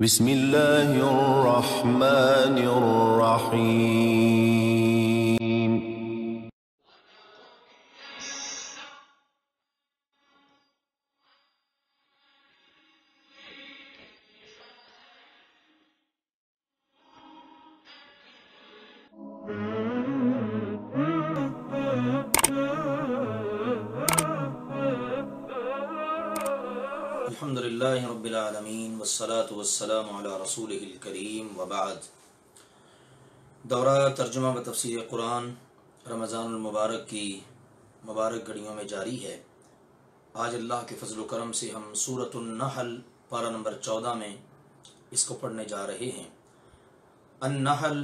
بسم اللہ الرحمن الرحیم الحمد للہ رب العالمین والصلاة والسلام علی رسولہ الکریم وبعد۔ دورہ ترجمہ و تفسیر قرآن رمضان المبارک کی مبارک گھڑیوں میں جاری ہے۔ آج اللہ کے فضل و کرم سے ہم سورۃ النحل پارہ نمبر 14 میں اس کو پڑھنے جا رہے ہیں۔ النحل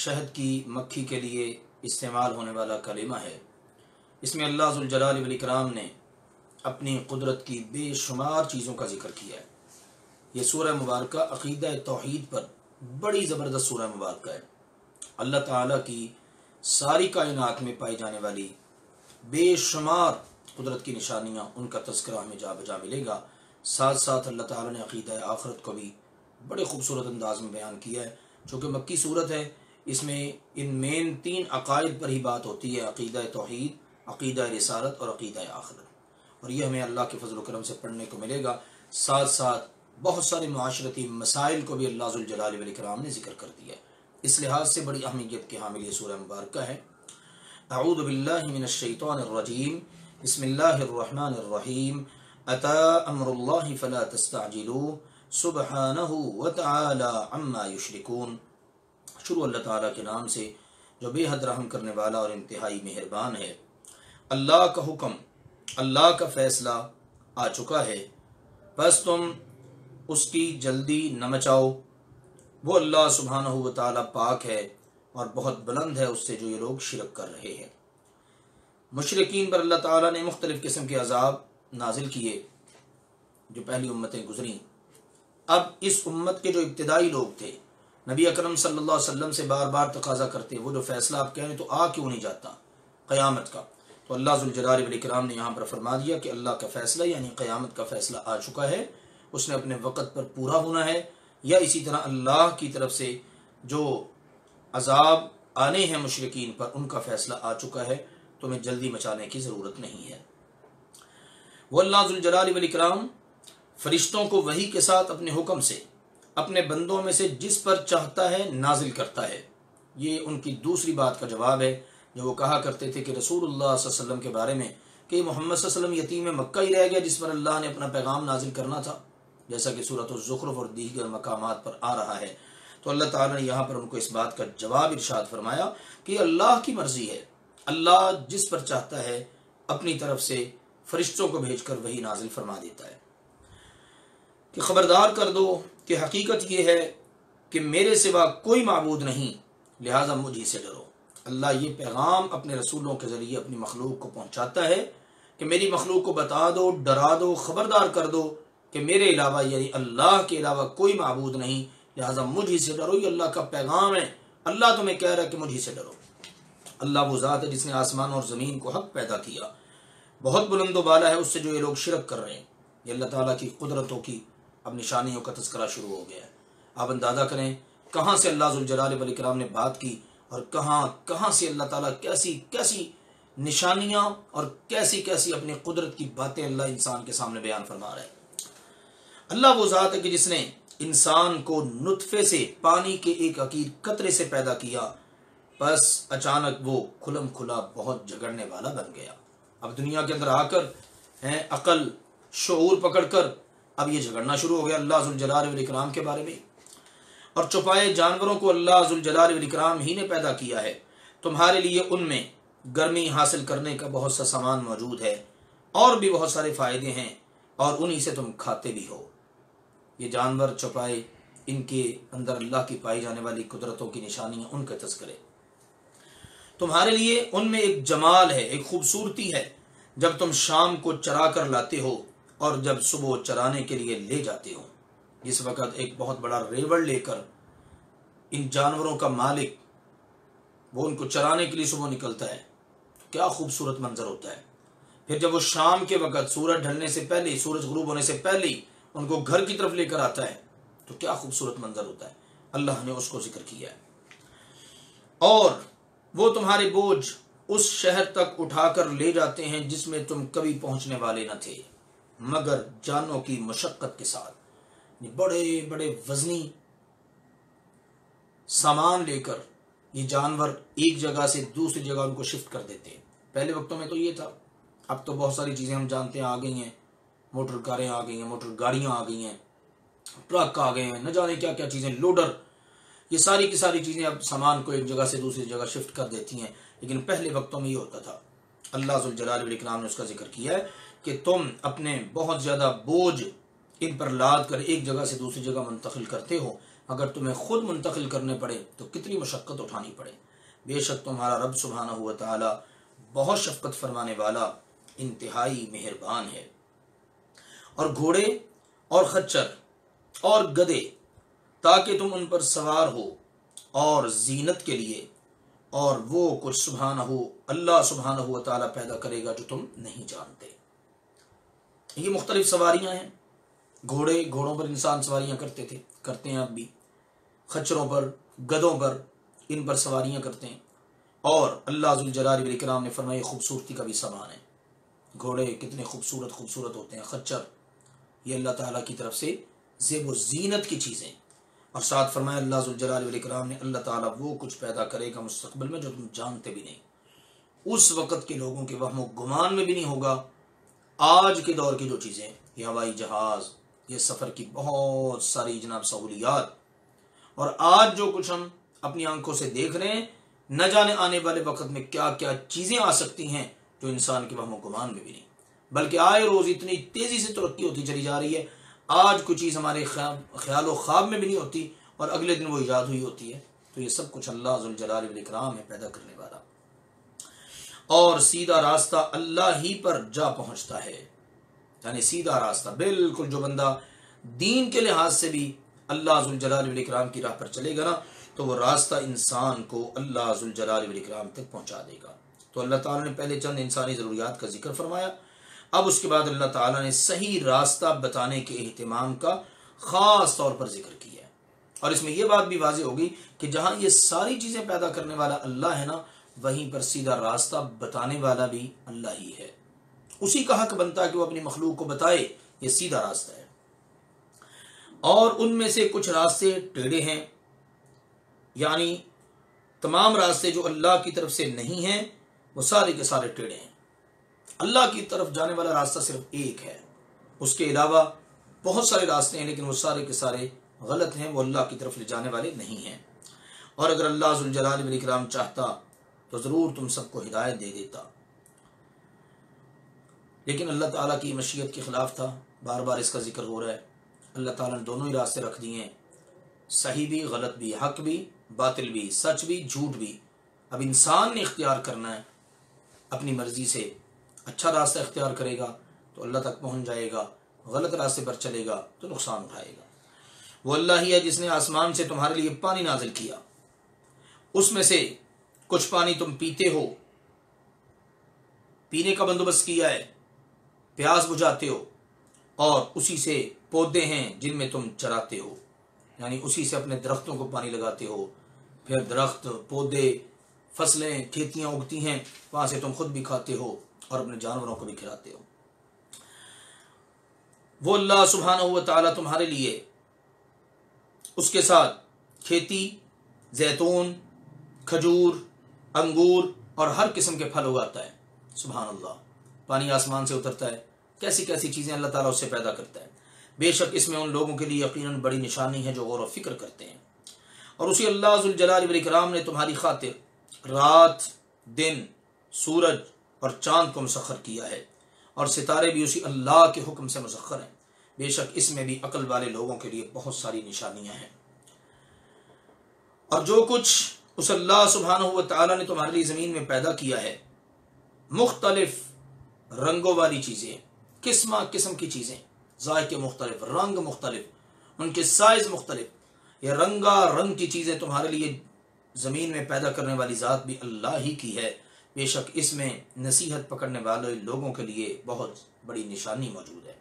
شہد کی مکھی کے لیے استعمال ہونے والا کلمہ ہے۔ اس میں اللہ ذوالجلال والاکرام نے اپنی قدرت کی بے شمار چیزوں کا ذکر کیا ہے۔ یہ سورہ مبارکہ عقیدہ توحید پر بڑی زبردست سورہ مبارکہ ہے۔ اللہ تعالیٰ کی ساری کائنات میں پائی جانے والی بے شمار قدرت کی نشانیاں، ان کا تذکرہ ہمیں جا بجا ملے گا۔ ساتھ ساتھ اللہ تعالیٰ نے عقیدہ آخرت کو بھی بڑے خوبصورت انداز میں بیان کیا ہے۔ چونکہ مکی صورت ہے، اس میں ان مین 3 عقائد پر ہی بات ہوتی ہے: عقیدہ توحید، عقیدہ رسالت اور عقیدہ آخرت، اور یہ ہمیں اللہ کے فضل و کرم سے پڑھنے کو ملے گا۔ ساتھ ساتھ بہت سارے معاشرتی مسائل کو بھی اللہ ذوالجلال والاکرام نے ذکر کر دیا ہے۔ اس لحاظ سے بڑی اہمیت کے حامل یہ سورہ مبارکہ ہے۔ اعوذ باللہ من الشیطان الرجیم، بسم اللہ الرحمن الرحیم۔ اتی امر اللہ فلا تستعجلوه سبحانہ وتعالی عما یشرکون۔ شروع اللہ تعالیٰ کے نام سے جو بے حد رحم کرنے والا اور انتہائی مہربان ہے۔ اللہ کا حکم، اللہ کا فیصلہ آ چکا ہے، بس تم اس کی جلدی نہ مچاؤ۔ وہ اللہ سبحانہ و تعالیٰ پاک ہے اور بہت بلند ہے اس سے جو یہ لوگ شرک کر رہے ہیں۔ مشرکین پر اللہ تعالیٰ نے مختلف قسم کے عذاب نازل کیے جو پہلی امتیں گزریں۔ اب اس امت کے جو ابتدائی لوگ تھے، نبی اکرم صلی اللہ علیہ وسلم سے بار بار تقاضا کرتے، وہ جو فیصلہ آپ کہیں تو آ کیوں نہیں جاتا قیامت کا؟ تو اللہ ذوالجلال والاکرام نے یہاں پر فرما دیا کہ اللہ کا فیصلہ یعنی قیامت کا فیصلہ آ چکا ہے، اس نے اپنے وقت پر پورا ہونا ہے۔ یا اسی طرح اللہ کی طرف سے جو عذاب آنے ہیں مشرکین پر، ان کا فیصلہ آ چکا ہے، تمہیں جلدی مچانے کی ضرورت نہیں ہے۔ وہ اللہ ذوالجلال والاکرام فرشتوں کو وحی کے ساتھ اپنے حکم سے اپنے بندوں میں سے جس پر چاہتا ہے نازل کرتا ہے۔ یہ ان کی دوسری بات کا جواب ہے جو وہ کہا کرتے تھے کہ رسول اللہ صلی اللہ علیہ وسلم کے بارے میں کہ محمد صلی اللہ علیہ وسلم یتیم مکہ ہی رہ گیا جس پر اللہ نے اپنا پیغام نازل کرنا تھا، جیسا کہ سورۃ الزخرف اور دیگر مقامات پر آ رہا ہے۔ تو اللہ تعالیٰ نے یہاں پر ان کو اس بات کا جواب ارشاد فرمایا کہ اللہ کی مرضی ہے، اللہ جس پر چاہتا ہے اپنی طرف سے فرشتوں کو بھیج کر وہی نازل فرما دیتا ہے کہ خبردار کر دو کہ حقیقت یہ ہے کہ میرے سوا کوئی معبود نہیں، لہذا مجھ ہی سے ڈرو۔ اللہ یہ پیغام اپنے رسولوں کے ذریعے اپنی مخلوق کو پہنچاتا ہے کہ میری مخلوق کو بتا دو، ڈرا دو، خبردار کر دو کہ میرے علاوہ یعنی اللہ کے علاوہ کوئی معبود نہیں، لہذا مجھ ہی سے ڈرو۔ یہ اللہ کا پیغام ہے، اللہ تمہیں کہہ رہا ہے کہ مجھ ہی سے ڈرو۔ اللہ وہ ذات ہے جس نے آسمان اور زمین کو حق پیدا کیا، بہت بلند و بالا ہے اس سے جو یہ لوگ شرک کر رہے ہیں۔ یہ اللہ تعالیٰ کی قدرتوں کی اب نشانیوں کا تذکرہ شروع ہو گیا ہے۔ آپ اندازہ کریں کہاں سے اللہ ذوالجلال والاکرام نے بات کی اور کہاں سے اللہ تعالیٰ کیسی نشانیاں اور کیسی اپنی قدرت کی باتیں اللہ انسان کے سامنے بیان فرما رہا ہے۔ اللہ وہ ذات ہے کہ جس نے انسان کو نطفے سے پانی کے ایک حقیر قطرے سے پیدا کیا، بس اچانک وہ کھلم کھلا بہت جھگڑنے والا بن گیا۔ اب دنیا کے اندر آ کر عقل شعور پکڑ کر اب یہ جھگڑنا شروع ہو گیا اللہ ذوالجلال والاکرام کے بارے میں۔ اور چوپائے جانوروں کو اللہ ذوالجلال والاکرام ہی نے پیدا کیا ہے، تمہارے لیے ان میں گرمی حاصل کرنے کا بہت سا سامان موجود ہے اور بھی بہت سارے فائدے ہیں، اور انہی سے تم کھاتے بھی ہو۔ یہ جانور چوپائے، ان کے اندر اللہ کی پائی جانے والی قدرتوں کی نشانیاں، ان کے تذکرے تمہارے لیے ان میں ایک جمال ہے، ایک خوبصورتی ہے جب تم شام کو چرا کر لاتے ہو اور جب صبح چرانے کے لیے لے جاتے ہو۔ جس وقت ایک بہت بڑا ریوڑ لے کر ان جانوروں کا مالک وہ ان کو چرانے کے لیے صبح نکلتا ہے، کیا خوبصورت منظر ہوتا ہے۔ پھر جب وہ شام کے وقت سورج ڈھلنے سے پہلے، سورج غروب ہونے سے پہلے ان کو گھر کی طرف لے کر آتا ہے تو کیا خوبصورت منظر ہوتا ہے. اللہ نے اس کو ذکر کیا ہے. اور وہ تمہارے بوجھ اس شہر تک اٹھا کر لے جاتے ہیں جس میں تم کبھی پہنچنے والے نہ تھے مگر جانوں کی مشقت کے ساتھ. بڑے بڑے وزنی سامان لے کر یہ جانور ایک جگہ سے دوسری جگہ ان کو شفٹ کر دیتے ہیں. پہلے وقتوں میں تو یہ تھا. اب تو بہت ساری چیزیں ہم جانتے ہیں آ گئی ہیں. موٹر کاریں آ گئی ہیں, موٹر گاڑیاں آ گئی ہیں, ٹرک آ گئے ہیں, نہ جانے کیا کیا چیزیں, لوڈر, یہ ساری کی ساری چیزیں اب سامان کو ایک جگہ سے دوسری جگہ شفٹ کر دیتی ہیں. لیکن پہلے وقتوں میں یہ ہوتا تھا. اللہ ذوالجلال والاکرام نے اس کا ذکر کیا ہے کہ تم اپنے بہت زیادہ بوجھ ان پر لاد کر ایک جگہ سے دوسری جگہ منتقل کرتے ہو. اگر تمہیں خود منتقل کرنے پڑے تو کتنی مشقت اٹھانی پڑے. بے شک تمہارا رب سبحانہ ہوا تعالی بہت شفقت فرمانے والا, انتہائی مہربان ہے. اور گھوڑے اور خچر اور گدے تاکہ تم ان پر سوار ہو اور زینت کے لیے, اور وہ کچھ سبحانہ ہو اللہ سبحانہ ہوا تعالی پیدا کرے گا جو تم نہیں جانتے. یہ مختلف سواریاں ہیں. گھوڑوں پر انسان سواریاں کرتے تھے, کرتے ہیں اب بھی. خچروں پر, گدوں پر, ان پر سواریاں کرتے ہیں. اور اللہ ذوالجلال والاکرام نے فرمایا خوبصورتی کا بھی سامان ہے. گھوڑے کتنے خوبصورت خوبصورت ہوتے ہیں, خچر, یہ اللہ تعالیٰ کی طرف سے زیب و زینت کی چیزیں. اور ساتھ فرمایا اللہ ذوالجلال والاکرام نے اللہ تعالیٰ وہ کچھ پیدا کرے گا مستقبل میں جو تم جانتے بھی نہیں. اس وقت کے لوگوں کے وہم و گمان میں بھی نہیں ہوگا. آج کے دور کی جو چیزیں, یہ ہوائی جہاز, یہ سفر کی بہت ساری جناب سہولیات, اور آج جو کچھ ہم اپنی آنکھوں سے دیکھ رہے ہیں, نہ جانے آنے والے وقت میں کیا کیا چیزیں آ سکتی ہیں جو انسان کے وہم و گمان میں بھی نہیں. بلکہ آئے روز اتنی تیزی سے ترقی ہوتی چلی جا رہی ہے. آج کوئی چیز ہمارے خیال و خواب میں بھی نہیں ہوتی اور اگلے دن وہ ایجاد ہوئی ہوتی ہے. تو یہ سب کچھ اللہ ذوالجلال والاکرام ہے پیدا کرنے والا. اور سیدھا راستہ اللہ ہی پر جا پہنچتا ہے. یعنی سیدھا راستہ بالکل, جو بندہ دین کے لحاظ سے بھی اللہ ذوالجلال والاکرام کی راہ پر چلے گا نا, تو وہ راستہ انسان کو اللہ ذوالجلال والاکرام تک پہنچا دے گا. تو اللہ تعالیٰ نے پہلے چند انسانی ضروریات کا ذکر فرمایا. اب اس کے بعد اللہ تعالیٰ نے صحیح راستہ بتانے کے اہتمام کا خاص طور پر ذکر کیا ہے. اور اس میں یہ بات بھی واضح ہوگی کہ جہاں یہ ساری چیزیں پیدا کرنے والا اللہ ہے نا, وہیں پر سیدھا راستہ بتانے والا بھی اللہ ہی ہے. اسی کا حق بنتا ہے کہ وہ اپنی مخلوق کو بتائے یہ سیدھا راستہ ہے. اور ان میں سے کچھ راستے ٹیڑھے ہیں, یعنی تمام راستے جو اللہ کی طرف سے نہیں ہیں وہ سارے کے سارے ٹیڑھے ہیں. اللہ کی طرف جانے والا راستہ صرف ایک ہے, اس کے علاوہ بہت سارے راستے ہیں لیکن وہ سارے کے سارے غلط ہیں, وہ اللہ کی طرف لے جانے والے نہیں ہیں. اور اگر اللہ ذوالجلال والاکرام چاہتا تو ضرور تم سب کو ہدایت دے دیتا, لیکن اللہ تعالیٰ کی مشیت کے خلاف تھا. بار بار اس کا ذکر ہو رہا ہے. اللہ تعالیٰ نے دونوں ہی راستے رکھ دیے ہیں, صحیح بھی غلط بھی, حق بھی باطل بھی, سچ بھی جھوٹ بھی. اب انسان نے اختیار کرنا ہے اپنی مرضی سے. اچھا راستہ اختیار کرے گا تو اللہ تک پہنچ جائے گا, غلط راستے پر چلے گا تو نقصان اٹھائے گا. وہ اللہ ہی ہے جس نے آسمان سے تمہارے لیے پانی نازل کیا, اس میں سے کچھ پانی تم پیتے ہو, پینے کا بندوبست کیا ہے, پیاس بجھاتے ہو, اور اسی سے پودے ہیں جن میں تم چراتے ہو, یعنی اسی سے اپنے درختوں کو پانی لگاتے ہو. پھر درخت, پودے, فصلیں, کھیتیاں اگتی ہیں, وہاں سے تم خود بھی کھاتے ہو اور اپنے جانوروں کو بھی کھلاتے ہو. وہ اللہ سبحانہ و تعالیٰ تمہارے لیے اس کے ساتھ کھیتی, زیتون, کھجور, انگور اور ہر قسم کے پھل اگاتا ہے. سبحان اللہ, پانی آسمان سے اترتا ہے, کیسی کیسی چیزیں اللہ تعالیٰ اس سے پیدا کرتا ہے. بے شک اس میں ان لوگوں کے لیے یقیناً بڑی نشانی ہے جو غور و فکر کرتے ہیں. اور اسی اللہ ذوالجلال والاکرام نے تمہاری خاطر رات, دن, سورج اور چاند کو مسخر کیا ہے, اور ستارے بھی اسی اللہ کے حکم سے مسخر ہیں. بے شک اس میں بھی عقل والے لوگوں کے لیے بہت ساری نشانیاں ہیں. اور جو کچھ اس اللہ سبحانہ و تعالیٰ نے تمہارے لیے زمین میں پیدا کیا ہے, مختلف رنگوں والی چیزیں, قسم قسم کی چیزیں, ذائقے مختلف, رنگ مختلف, ان کے سائز مختلف, یہ رنگا رنگ کی چیزیں تمہارے لیے زمین میں پیدا کرنے والی ذات بھی اللہ ہی کی ہے. بے شک اس میں نصیحت پکڑنے والے لوگوں کے لیے بہت بڑی نشانی موجود ہے.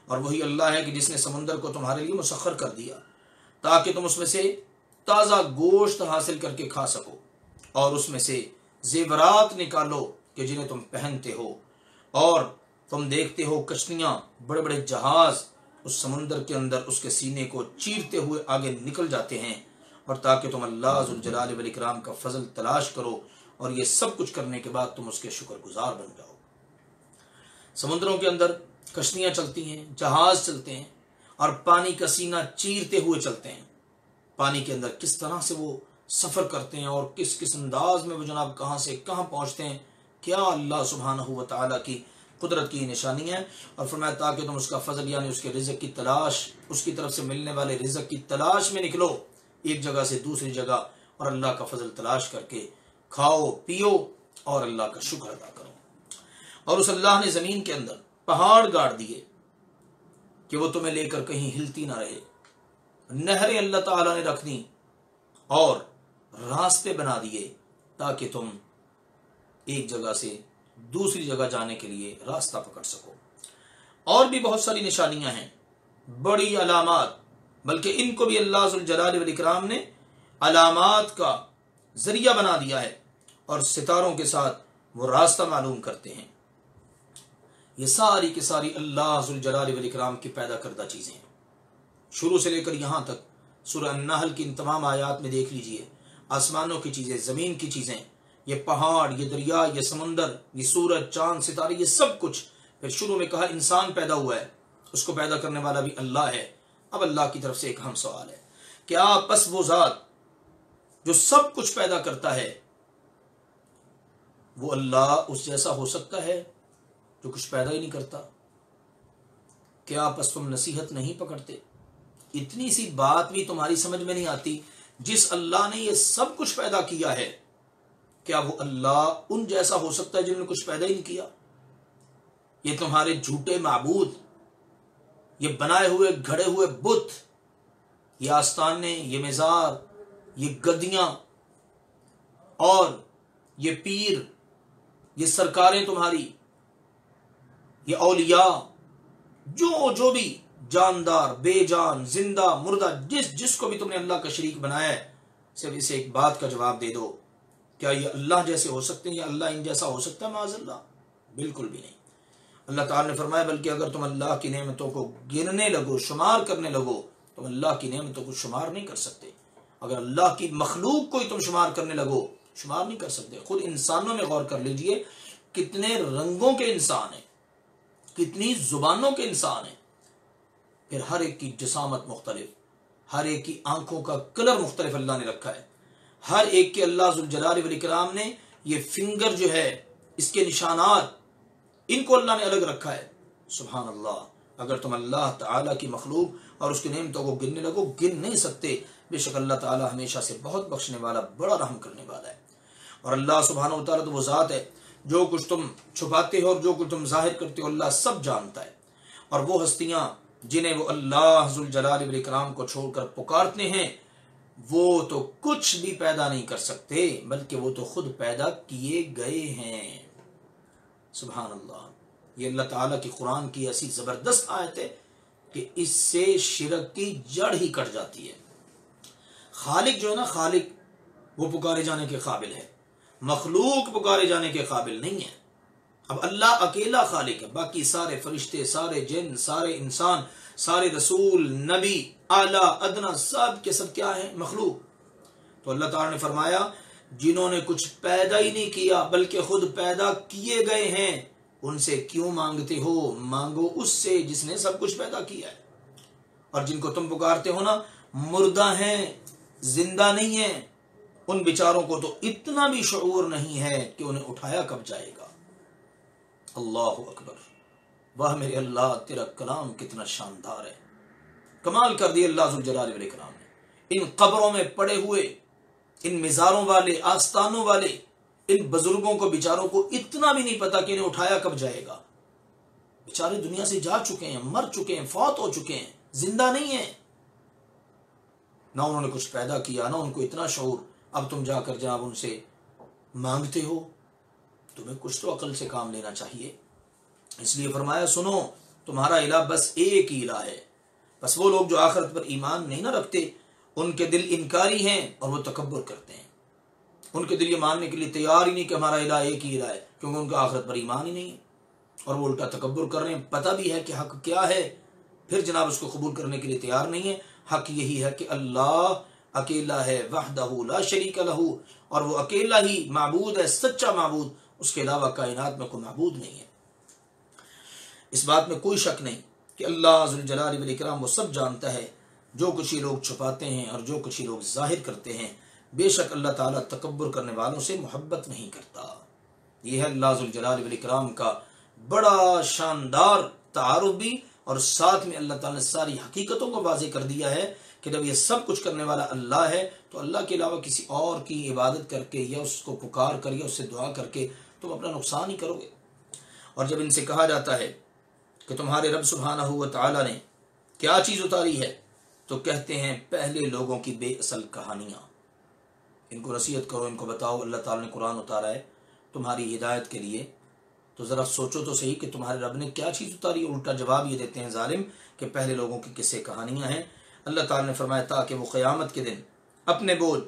اور وہی اللہ ہے کہ جس نے سمندر کو تمہارے لیے مسخر کر دیا, تاکہ تم اس میں سے تازہ گوشت حاصل کر کے کھا سکو، اور اس میں سے زیورات نکالو کہ جنہیں تم پہنتے ہو، اور تم دیکھتے ہو کشتیاں، بڑے بڑے جہاز اس سمندر کے اندر اس کے سینے کو چیرتے ہوئے آگے نکل جاتے ہیں، اور تاکہ تم اللہ ذوالجلال والاکرام کا فضل تلاش کرو، اور یہ سب کچھ کرنے کے بعد تم اس کے شکر گزار بن جاؤ۔ سمندروں کے اندر کشتیاں چلتی ہیں، جہاز چلتے ہیں، اور پانی کا سینہ چیرتے ہوئے چلتے ہیں۔ پانی کے اندر کس طرح سے وہ سفر کرتے ہیں اور کس انداز میں وہ جناب کہاں سے کہاں پہنچتے ہیں، کیا اللہ سبحانہ و تعالیٰ کی قدرت کی نشانی ہے۔ اور فرمایا تاکہ تم اس کا فضل یعنی اس کے رزق کی تلاش، اس کی طرف سے ملنے والے رزق کی تلاش میں نکلو، ایک جگہ سے دوسری جگہ، اور اللہ کا فضل تلاش کر کے کھاؤ پیو اور اللہ کا شکر ادا کرو۔ اور اس اللہ نے زمین کے اندر پہاڑ گاڑ دیے کہ وہ تمہیں لے کر کہیں ہلتی نہ رہے، نہریں اللہ تعالیٰ نے رکھ دیں اور راستے بنا دیے تاکہ تم ایک جگہ سے دوسری جگہ جانے کے لیے راستہ پکڑ سکو۔ اور بھی بہت ساری نشانیاں ہیں، بڑی علامات، بلکہ ان کو بھی اللہ ذوالجلال والاکرام نے علامات کا ذریعہ بنا دیا ہے، اور ستاروں کے ساتھ وہ راستہ معلوم کرتے ہیں۔ یہ ساری کی ساری اللہ ذوالجلال والاکرام کی پیدا کردہ چیزیں ہیں، شروع سے لے کر یہاں تک سورہ النحل کی ان تمام آیات میں دیکھ لیجئے، آسمانوں کی چیزیں، زمین کی چیزیں، یہ پہاڑ، یہ دریا، یہ سمندر، یہ سورج، چاند، ستارے، یہ سب کچھ۔ پھر شروع میں کہا انسان پیدا ہوا ہے، اس کو پیدا کرنے والا بھی اللہ ہے۔ اب اللہ کی طرف سے ایک اہم سوال ہے، کیا پس وہ ذات جو سب کچھ پیدا کرتا ہے، وہ اللہ اس جیسا ہو سکتا ہے جو کچھ پیدا ہی نہیں کرتا؟ کیا پس تم نصیحت نہیں پکڑتے؟ اتنی سی بات بھی تمہاری سمجھ میں نہیں آتی؟ جس اللہ نے یہ سب کچھ پیدا کیا ہے، کیا وہ اللہ ان جیسا ہو سکتا ہے جنہوں نے کچھ پیدا ہی نہیں کیا؟ یہ تمہارے جھوٹے معبود، یہ بنائے ہوئے گھڑے ہوئے بت، یہ آستانے، یہ مزار، یہ گدیاں، اور یہ پیر، یہ سرکاریں تمہاری، یہ اولیاء، جو بھی جاندار، بے جان، زندہ، مردہ، جس کو بھی تم نے اللہ کا شریک بنایا ہے، صرف اسے ایک بات کا جواب دے دو، کیا یہ اللہ جیسے ہو سکتے ہیں یا اللہ ان جیسا ہو سکتا ہے؟ معاذ اللہ، بالکل بھی نہیں۔ اللہ تعالیٰ نے فرمایا بلکہ اگر تم اللہ کی نعمتوں کو گننے لگو، شمار کرنے لگو، تم اللہ کی نعمتوں کو شمار نہیں کر سکتے۔ اگر اللہ کی مخلوق کو ہی تم شمار کرنے لگو، شمار نہیں کر سکتے۔ خود انسانوں میں غور کر لیجئے، کتنے رنگوں کے انسان ہیں، کتنی زبانوں کے انسان ہیں، پھر ہر ایک کی جسامت مختلف، ہر ایک کی آنکھوں کا کلر مختلف اللہ نے رکھا ہے، ہر ایک کے اللہ ذوالجلال والاکرام نے یہ فنگر جو ہے، اس کے نشانات، ان کو اللہ نے الگ رکھا ہے۔ سبحان اللہ، اگر تم اللہ تعالیٰ کی مخلوق اور اس کی نعمتوں کو گننے لگو، گن نہیں سکتے۔ بے شک اللہ تعالیٰ ہمیشہ سے بہت بخشنے والا، بڑا رحم کرنے والا ہے۔ اور اللہ سبحانہ و تعالیٰ تو وہ ذات ہے، جو کچھ تم چھپاتے ہو اور جو کچھ تم ظاہر کرتے ہو اللہ سب جانتا ہے۔ اور وہ ہستیاں جنہیں وہ اللہ ذوالجلال والاکرام کو چھوڑ کر پکارتے ہیں، وہ تو کچھ بھی پیدا نہیں کر سکتے، بلکہ وہ تو خود پیدا کیے گئے ہیں۔ سبحان اللہ، یہ اللہ تعالیٰ کی قرآن کی ایسی زبردست آیت ہے کہ اس سے شرک کی جڑ ہی کٹ جاتی ہے۔ خالق جو ہے نا، خالق وہ پکارے جانے کے قابل ہے، مخلوق پکارے جانے کے قابل نہیں ہے۔ اب اللہ اکیلا خالق ہے، باقی سارے فرشتے، سارے جن، سارے انسان، سارے رسول، نبی، اعلیٰ ادنا، سب کے سب کیا ہیں؟ مخلوق۔ تو اللہ تعالیٰ نے فرمایا جنہوں نے کچھ پیدا ہی نہیں کیا بلکہ خود پیدا کیے گئے ہیں، ان سے کیوں مانگتے ہو؟ مانگو اس سے جس نے سب کچھ پیدا کیا ہے۔ اور جن کو تم پکارتے ہو نا، مردہ ہیں، زندہ نہیں ہیں، ان بیچاروں کو تو اتنا بھی شعور نہیں ہے کہ انہیں اٹھایا کب جائے گا۔ اللہ اکبر، واہ میرے اللہ، تیرا کلام کتنا شاندار ہے، کمال کر دی اللہ ذوالجلال والاکرام نے۔ ان قبروں میں پڑے ہوئے، ان مزاروں والے، آستانوں والے، ان بزرگوں کو بیچاروں کو اتنا بھی نہیں پتا کہ انہیں اٹھایا کب جائے گا۔ بیچارے دنیا سے جا چکے ہیں، مر چکے ہیں، فوت ہو چکے ہیں، زندہ نہیں ہیں، نہ انہوں نے کچھ پیدا کیا، نہ ان کو اتنا شعور۔ اب تم جا کر جناب ان سے مانگتے ہو، تمہیں کچھ تو عقل سے کام لینا چاہیے۔ اس لیے فرمایا سنو، تمہارا الہ بس ایک ہی الہ ہے۔ بس وہ لوگ جو آخرت پر ایمان نہیں نہ رکھتے، ان کے دل انکاری ہیں اور وہ تکبر کرتے ہیں. ان کے دل یہ ماننے کے لیے تیار ہی نہیں کہ ہمارا الہ ایک ہی الہ ہے، کیونکہ ان کا آخرت پر ایمان ہی نہیں ہے، اور وہ الٹا تکبر کر رہے ہیں. پتہ بھی ہے کہ حق کیا ہے، پھر جناب اس کو قبول کرنے کے لیے تیار نہیں ہے. حق یہی ہے کہ اللہ اکیلا ہے، وحدہ لا شریک لہ، اور وہ اکیلا ہی معبود ہے، سچا معبود، اس کے علاوہ کائنات میں کوئی معبود نہیں ہے. اس بات میں کوئی شک نہیں کہ اللہ ذوالجلال والاکرام وہ سب جانتا ہے، جو کچھ یہ لوگ چھپاتے ہیں اور جو کچھ یہ لوگ ظاہر کرتے ہیں. بے شک اللہ تعالیٰ تکبر کرنے والوں سے محبت نہیں کرتا. یہ ہے اللہ ذوالجلال والاکرام کا بڑا شاندار تعارف بھی، اور ساتھ میں اللہ تعالیٰ نے ساری حقیقتوں کو واضح کر دیا ہے کہ جب یہ سب کچھ کرنے والا اللہ ہے تو اللہ کے علاوہ کسی اور کی عبادت کر کے یا اس کو پکار کر یا اس سے دعا کر کے تم اپنا نقصان ہی کرو گے. اور جب ان سے کہا جاتا ہے کہ تمہارے رب سبحانہ و تعالیٰ نے کیا چیز اتاری ہے، تو کہتے ہیں پہلے لوگوں کی بے اصل کہانیاں. ان کو نصیحت کرو، ان کو بتاؤ اللہ تعالیٰ نے قرآن اتارا ہے تمہاری ہدایت کے لیے، تو ذرا سوچو تو صحیح کہ تمہارے رب نے کیا چیز اتاری. الٹا جواب یہ دیتے ہیں ظالم کہ پہلے لوگوں کی قصے کہانیاں ہیں. اللہ تعالیٰ نے فرمایا تاکہ وہ قیامت کے دن اپنے بوجھ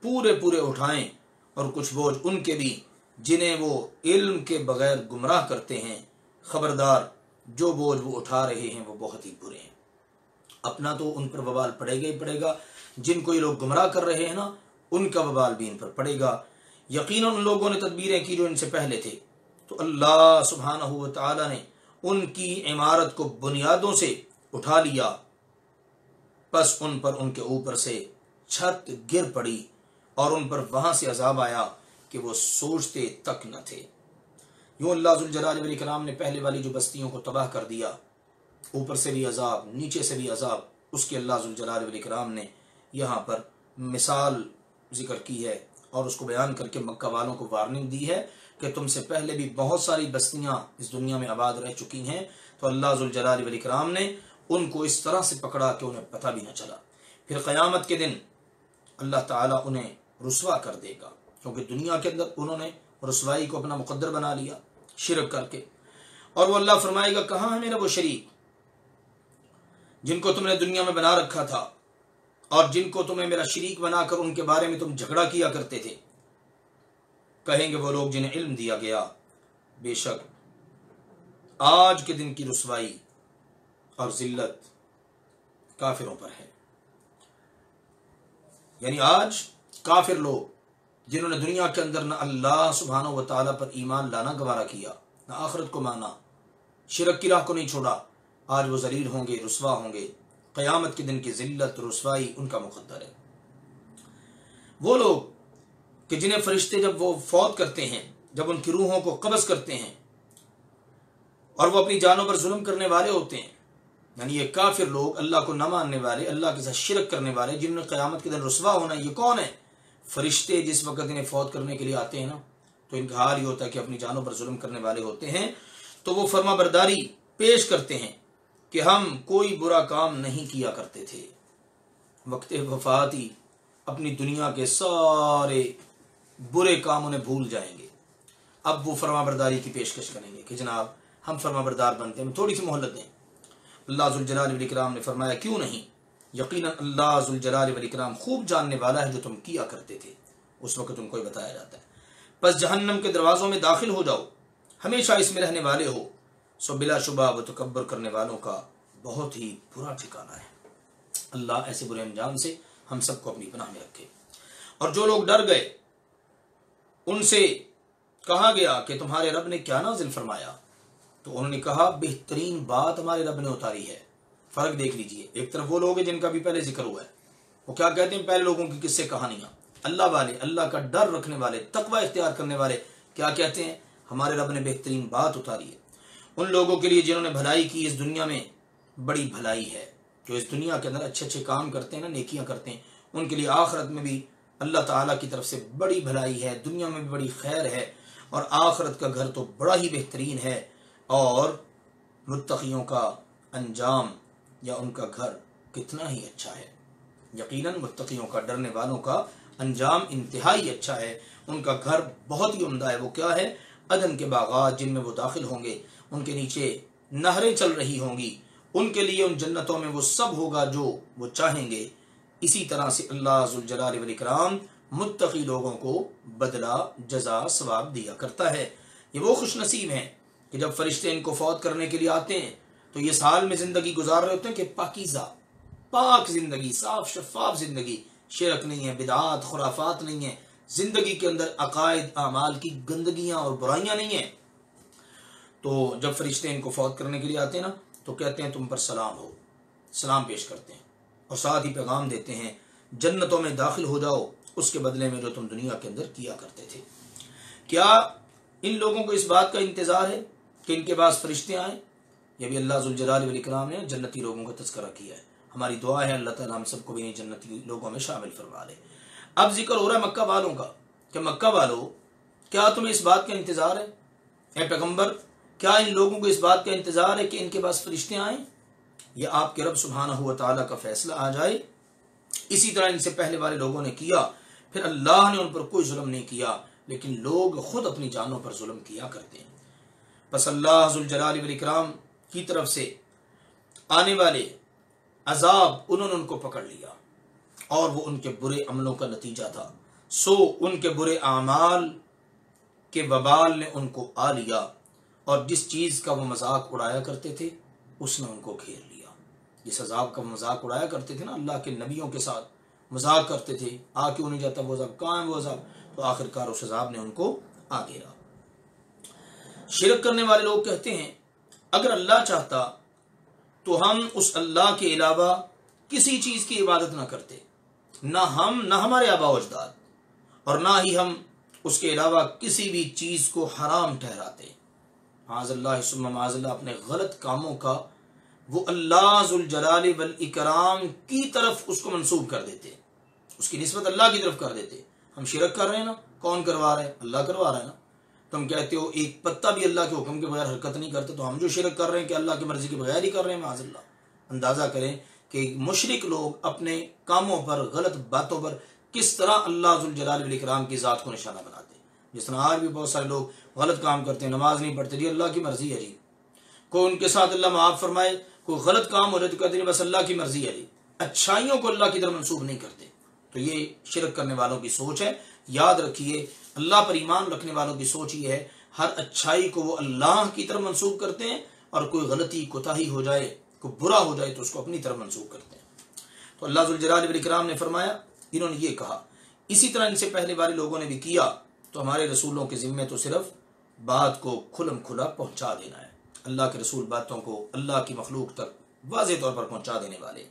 پورے پورے اٹھائیں، اور کچھ بوجھ ان کے بھی جنہیں وہ علم کے بغیر گمراہ کرتے ہیں. خبردار، جو بوجھ وہ اٹھا رہے ہیں وہ بہت ہی برے ہیں. اپنا تو ان پر وبال پڑے گا ہی پڑے گا، جن کو یہ لوگ گمراہ کر رہے ہیں نا ان کا وبال بھی ان پر پڑے گا. یقیناً ان لوگوں نے تدبیریں کی جو ان سے پہلے تھے، تو اللہ سبحانہ و تعالیٰ نے ان کی عمارت کو بنیادوں سے اٹھا لیا، پس ان پر ان کے اوپر سے چھت گر پڑی اور ان پر وہاں سے عذاب آیا کہ وہ سوچتے تک نہ تھے. یوں اللہ ذوالجلال والاکرام نے پہلے والی جو بستیوں کو تباہ کر دیا، اوپر سے بھی عذاب نیچے سے بھی عذاب. اس کے اللہ ذوالجلال والاکرام نے یہاں پر مثال ذکر کی ہے اور اس کو بیان کر کے مکہ والوں کو وارننگ دی ہے کہ تم سے پہلے بھی بہت ساری بستیاں اس دنیا میں آباد رہ چکی ہیں، تو اللہ ذوالجلال والاکرام نے ان کو اس طرح سے پکڑا کہ انہیں پتہ بھی نہ چلا. پھر قیامت کے دن اللہ تعالیٰ انہیں رسوا کر دے گا، کیونکہ دنیا کے اندر انہوں نے رسوائی کو اپنا مقدر بنا لیا شرک کر کے. اور وہ اللہ فرمائے گا کہاں ہے میرا وہ شریک جن کو تم نے دنیا میں بنا رکھا تھا اور جن کو تمہیں میرا شریک بنا کر ان کے بارے میں تم جھگڑا کیا کرتے تھے. کہیں گے وہ لوگ جنہیں علم دیا گیا، بے شک آج کے دن کی رسوائی اور ذلت کافروں پر ہے. یعنی آج کافر لوگ جنہوں نے دنیا کے اندر نہ اللہ سبحانہ و تعالیٰ پر ایمان لانا گوارا کیا، نہ آخرت کو مانا، شرک کی راہ کو نہیں چھوڑا، آج وہ ذلیل ہوں گے، رسوا ہوں گے. قیامت کے دن کی ذلت رسوائی ان کا مقدر ہے. وہ لوگ کہ جنہیں فرشتے جب وہ فوت کرتے ہیں، جب ان کی روحوں کو قبض کرتے ہیں اور وہ اپنی جانوں پر ظلم کرنے والے ہوتے ہیں، یعنی یہ کافر لوگ، اللہ کو نہ ماننے والے، اللہ کے ساتھ شرک کرنے والے، جنہوں نے قیامت کے دن رسوا ہونا، یہ کون ہے؟ فرشتے جس وقت انہیں فوت کرنے کے لیے آتے ہیں نا، تو ان کا حال یہ ہوتا ہے کہ اپنی جانوں پر ظلم کرنے والے ہوتے ہیں. تو وہ فرما برداری پیش کرتے ہیں کہ ہم کوئی برا کام نہیں کیا کرتے تھے. وقت وفات ہی اپنی دنیا کے سارے برے کام انہیں بھول جائیں گے. اب وہ فرما برداری کی پیشکش کریں گے کہ جناب ہم فرما بردار بنتے ہیں، تھوڑی سی مہلت دیں. اللہ ذوالجلال والاکرام نے فرمایا کیوں نہیں، یقیناً اللہ ذوالجلال والاکرام خوب جاننے والا ہے جو تم کیا کرتے تھے. اس وقت تم کو بتایا جاتا ہے بس جہنم کے دروازوں میں داخل ہو جاؤ، ہمیشہ اس میں رہنے والے ہو، سو بلا شبہ وہ تکبر کرنے والوں کا بہت ہی برا ٹھکانہ ہے. اللہ ایسے برے انجام سے ہم سب کو اپنی پناہ میں رکھے. اور جو لوگ ڈر گئے ان سے کہا گیا کہ تمہارے رب نے کیا نازل فرمایا، تو انہوں نے کہا بہترین بات ہمارے رب نے اتاری ہے. فرق دیکھ لیجئے، ایک طرف وہ لوگ ہیں جن کا بھی پہلے ذکر ہوا ہے، وہ کیا کہتے ہیں، پہلے لوگوں کی قصے کہانیاں. اللہ والے، اللہ کا ڈر رکھنے والے، تقوی اختیار کرنے والے کیا کہتے ہیں، ہمارے رب نے بہترین بات اتاری ہے. ان لوگوں کے لیے جنہوں نے بھلائی کی اس دنیا میں بڑی بھلائی ہے، جو اس دنیا کے اندر اچھے اچھے کام کرتے ہیں نا، نیکیاں کرتے ہیں، ان کے لیے آخرت میں بھی اللہ تعالیٰ کی طرف سے بڑی بھلائی ہے، دنیا میں بھی بڑی خیر ہے، اور آخرت کا گھر تو بڑا ہی بہترین ہے. اور متقیوں کا انجام یا ان کا گھر کتنا ہی اچھا ہے. یقیناً متقیوں کا، ڈرنے والوں کا انجام انتہائی اچھا ہے، ان کا گھر بہت ہی عمدہ ہے. وہ کیا ہے، عدن کے باغات جن میں وہ داخل ہوں گے، ان کے نیچے نہریں چل رہی ہوں گی، ان کے لیے ان جنتوں میں وہ سب ہوگا جو وہ چاہیں گے. اسی طرح سے اللہ ذوالجلال والاکرام متقی لوگوں کو بدلہ جزا ثواب دیا کرتا ہے۔ یہ وہ خوش نصیب ہیں کہ جب فرشتے ان کو فوت کرنے کے لیے آتے ہیں تو یہ سال میں زندگی گزار رہے ہوتے ہیں کہ پاکیزہ پاک زندگی، صاف شفاف زندگی، شرک نہیں ہے، بدعات خرافات نہیں ہے، زندگی کے اندر عقائد اعمال کی گندگیاں اور برائیاں نہیں ہیں۔ تو جب فرشتے ان کو فوت کرنے کے لیے آتے ہیں نا تو کہتے ہیں تم پر سلام ہو، سلام پیش کرتے ہیں اور ساتھ ہی پیغام دیتے ہیں جنتوں میں داخل ہو جاؤ اس کے بدلے میں جو تم دنیا کے اندر کیا کرتے تھے۔ کیا ان لوگوں کو اس بات کا انتظار ہے کہ ان کے پاس فرشتے آئیں؟ یہ بھی اللہ ذوالجلال والاکرام نے جنتی لوگوں کا تذکرہ کیا ہے۔ ہماری دعا ہے اللہ تعالیٰ ہم سب کو بھی جنتی لوگوں میں شامل فرما لے۔ اب ذکر ہو رہا ہے مکہ والوں کا کہ مکہ والوں کیا تمہیں اس بات کا انتظار ہے اے پیغمبر، کیا ان لوگوں کو اس بات کا انتظار ہے کہ ان کے پاس فرشتے آئیں یا آپ کے رب سبحانہ و تعالیٰ کا فیصلہ آ جائے؟ اسی طرح ان سے پہلے والے لوگوں نے کیا، پھر اللہ نے ان پر کوئی ظلم نہیں کیا، لیکن لوگ خود اپنی جانوں پر ظلم کیا کرتے ہیں۔ بس اللہ ذوالجلال والاکرام کی طرف سے آنے والے عذاب انہوں نے ان کو پکڑ لیا اور وہ ان کے برے عملوں کا نتیجہ تھا، سو ان کے برے اعمال کے وبال نے ان کو آ لیا، اور جس چیز کا وہ مذاق اڑایا کرتے تھے اس نے ان کو گھیر لیا۔ جس عذاب کا وہ مذاق اڑایا کرتے تھے نا، اللہ کے نبیوں کے ساتھ مذاق کرتے تھے، آ کیوں نہیں جاتا وہ عذاب، کہاں ہے وہ عذاب، تو آخرکار اس عذاب نے ان کو آ گھیرا۔ شرک کرنے والے لوگ کہتے ہیں اگر اللہ چاہتا تو ہم اس اللہ کے علاوہ کسی چیز کی عبادت نہ کرتے، نہ ہم نہ ہمارے آباء و اجداد، اور نہ ہی ہم اس کے علاوہ کسی بھی چیز کو حرام ٹھہراتے۔ معاذ اللہ ثم معاذ اللہ، اپنے غلط کاموں کا وہ اللہ ذوالجلال والاکرام کی طرف اس کو منسوب کر دیتے، اس کی نسبت اللہ کی طرف کر دیتے۔ ہم شرک کر رہے ہیں نا، کون کروا رہا ہے؟ اللہ کروا رہا ہے نا۔ تم کہتے ہو ایک پتہ بھی اللہ کے حکم کے بغیر حرکت نہیں کرتے، تو ہم جو شرک کر رہے ہیں کہ اللہ کی مرضی کے بغیر ہی کر رہے ہیں، معاذ اللہ۔ اندازہ کریں کہ مشرک لوگ اپنے کاموں پر، غلط باتوں پر کس طرح اللہ ذوالجلال والاکرام کی ذات کو نشانہ بناتے ہیں۔ جس طرح آج بھی بہت سارے لوگ غلط کام کرتے ہیں، نماز نہیں پڑھتے، جی اللہ کی مرضی ہے جی، کوئی ان کے ساتھ اللہ معاف فرمائے کوئی غلط کام ہو جائے تو کہتے ہیں بس اللہ کی مرضی ہے جی، اچھائیوں کو اللہ کی طرف منسوب نہیں کرتے۔ تو یہ شرک کرنے والوں کی سوچ ہے۔ یاد رکھیے اللہ پر ایمان رکھنے والوں کی سوچ یہ ہے ہر اچھائی کو وہ اللہ کی طرف منسوب کرتے ہیں، اور کوئی غلطی کوتاہی ہو جائے، کوئی برا ہو جائے تو اس کو اپنی طرف منسوب کرتے ہیں۔ تو اللہ ذوالجلال والاکرام نے فرمایا انہوں نے یہ کہا، اسی طرح ان سے پہلے والے لوگوں نے بھی کیا، تو ہمارے رسولوں کے ذمے تو صرف بات کو کھلم کھلا پہنچا دینا ہے۔ اللہ کے رسول باتوں کو اللہ کی مخلوق تک واضح طور پر پہنچا دینے والے،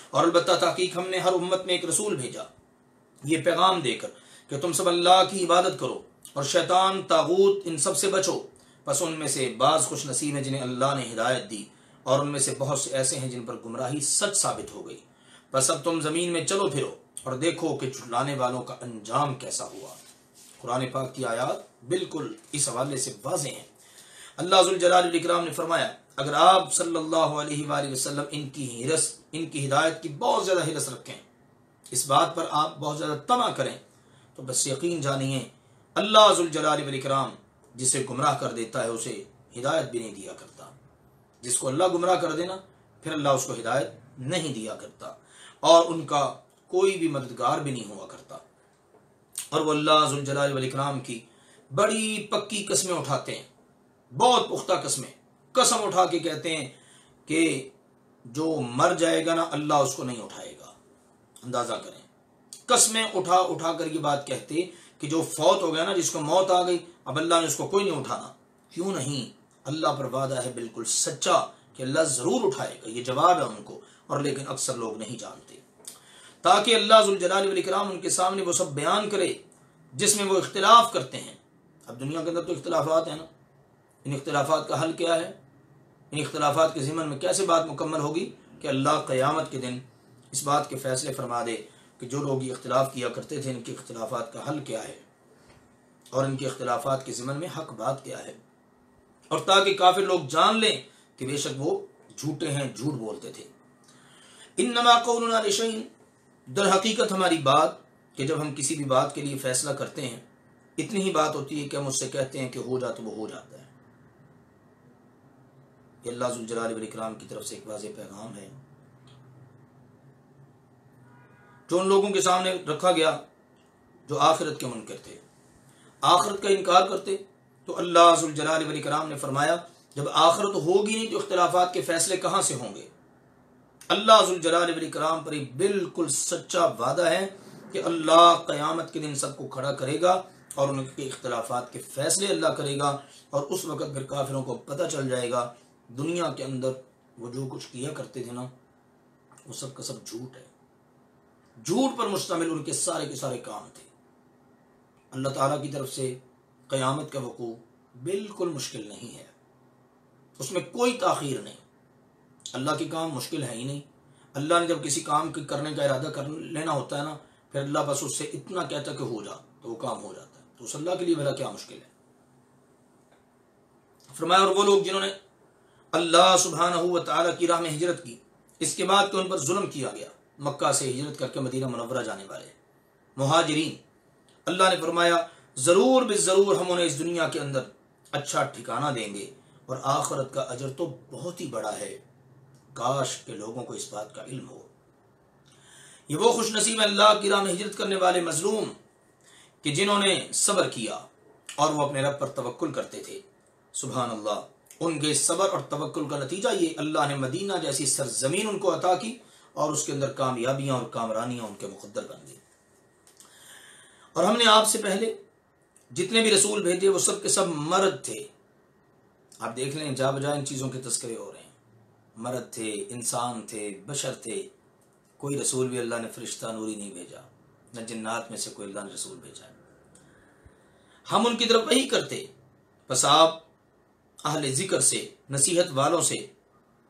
اور البتہ تحقیق ہم نے ہر امت میں ایک رسول بھیجا یہ پیغام دے کر کہ تم سب اللہ کی عبادت کرو اور شیطان طاغوت ان سب سے بچو۔ پس ان میں سے بعض خوش نصیب ہیں جنہیں اللہ نے ہدایت دی، اور ان میں سے بہت سے ایسے ہیں جن پر گمراہی سچ ثابت ہو گئی۔ پس اب تم زمین میں چلو پھرو اور دیکھو کہ جھٹلانے والوں کا انجام کیسا ہوا۔ قرآن پاک کی آیات بالکل اس حوالے سے واضح ہیں۔ اللہ ذوالجلال والاکرام نے فرمایا اگر آپ صلی اللہ علیہ وآلہ وسلم ان کی ہدایت کی بہت زیادہ حرص رکھیں، اس بات پر آپ بہت زیادہ طمع کریں، تو بس یقین جانیے اللہ ذوالجلال والاکرام جسے گمراہ کر دیتا ہے اسے ہدایت بھی نہیں دیا کرتا۔ جس کو اللہ گمراہ کر دینا پھر اللہ اس کو ہدایت نہیں دیا کرتا، اور ان کا کوئی بھی مددگار بھی نہیں ہوا کرتا۔ اور وہ اللہ ذوالجلال والاکرام کی بڑی پکی قسمیں اٹھاتے ہیں، بہت پختہ قسمیں، قسم اٹھا کے کہتے ہیں کہ جو مر جائے گا نا اللہ اس کو نہیں اٹھائے گا۔ اندازہ کریں، قسمیں اٹھا اٹھا کر یہ بات کہتے کہ جو فوت ہو گیا نا، جس کو موت آ گئی، اب اللہ نے اس کو کوئی نہیں اٹھانا۔ کیوں نہیں؟ اللہ پر وعدہ ہے بالکل سچا کہ اللہ ضرور اٹھائے گا، یہ جواب ہے ان کو، اور لیکن اکثر لوگ نہیں جانتے، تاکہ اللہ ذوالجلال والاکرام ان کے سامنے وہ سب بیان کرے جس میں وہ اختلاف کرتے ہیں۔ اب دنیا کے اندر تو اختلافات ہیں نا، ان اختلافات کا حل کیا ہے؟ ان اختلافات کے ضمن میں کیسے بات مکمل ہوگی کہ اللہ قیامت کے دن اس بات کے فیصلے فرما دے کہ جو لوگ یہ اختلاف کیا کرتے تھے ان کے اختلافات کا حل کیا ہے، اور ان کے اختلافات کے ضمن میں حق بات کیا ہے، اور تاکہ کافر لوگ جان لیں کہ بے شک وہ جھوٹے ہیں، جھوٹ بولتے تھے۔ انما قولنا لشیء، در حقیقت ہماری بات کہ جب ہم کسی بھی بات کے لیے فیصلہ کرتے ہیں اتنی ہی بات ہوتی ہے کہ ہم اس سے کہتے ہیں کہ ہو جا تو وہ ہو جاتا ہے۔ یہ اللہ ذوالجلال والاکرام کی طرف سے ایک واضح پیغام ہے۔ جو ان لوگوں کے سامنے رکھا گیا جو آخرت کے منکر تھے، آخرت کا انکار کرتے، تو اللہ ذوالجلال والاکرام نے فرمایا جب آخرت ہوگی نہیں تو اختلافات کے فیصلے کہاں سے ہوں گے؟ اللہ ذوالجلال والاکرام پر یہ بالکل سچا وعدہ ہے کہ اللہ قیامت کے دن سب کو کھڑا کرے گا اور ان کے اختلافات کے فیصلے اللہ کرے گا، اور اس وقت پھر کافروں کو پتہ چل جائے گا دنیا کے اندر وہ جو کچھ کیا کرتے تھے نا وہ سب کا سب جھوٹ ہے، جھوٹ پر مشتمل ان کے سارے کام تھے۔ اللہ تعالیٰ کی طرف سے قیامت کا وقوع بالکل مشکل نہیں ہے، اس میں کوئی تاخیر نہیں، اللہ کے کام مشکل ہے ہی نہیں۔ اللہ نے جب کسی کام کرنے کا ارادہ کر لینا ہوتا ہے نا، پھر اللہ بس اس سے اتنا کہتا کہ ہو جا تو وہ کام ہو جاتا ہے، تو اس اللہ کے لیے بھلا کیا مشکل ہے۔ فرمایا اور وہ لوگ جنہوں نے اللہ سبحانہ و تعالیٰ کی راہ میں ہجرت کی، اس کے بعد کہ ان پر ظلم کیا گیا، مکہ سے ہجرت کر کے مدینہ منورہ جانے والے مہاجرین، اللہ نے فرمایا ضرور بالضرور ہم انہیں اس دنیا کے اندر اچھا ٹھکانہ دیں گے اور آخرت کا اجر تو بہت ہی بڑا ہے، کاش کہ لوگوں کو اس بات کا علم ہو۔ یہ وہ خوش نصیب اللہ کی راہ میں ہجرت کرنے والے مظلوم کہ جنہوں نے صبر کیا اور وہ اپنے رب پر توکل کرتے تھے۔ سبحان اللہ، ان کے صبر اور توکل کا نتیجہ یہ اللہ نے مدینہ جیسی سرزمین ان کو عطا کی اور اس کے اندر کامیابیاں اور کامرانیاں ان کے مقدر بن گئی۔ اور ہم نے آپ سے پہلے جتنے بھی رسول بھیجے وہ سب کے سب مرد تھے۔ آپ دیکھ لیں جا بجا ان چیزوں کے تذکرے ہو رہے ہیں، مرد تھے، انسان تھے، بشر تھے، کوئی رسول بھی اللہ نے فرشتہ نوری نہیں بھیجا، نہ جنات میں سے کوئی اللہ نے رسول بھیجا ہے۔ ہم ان کی طرف وحی کرتے، بس آپ اہل ذکر سے، نصیحت والوں سے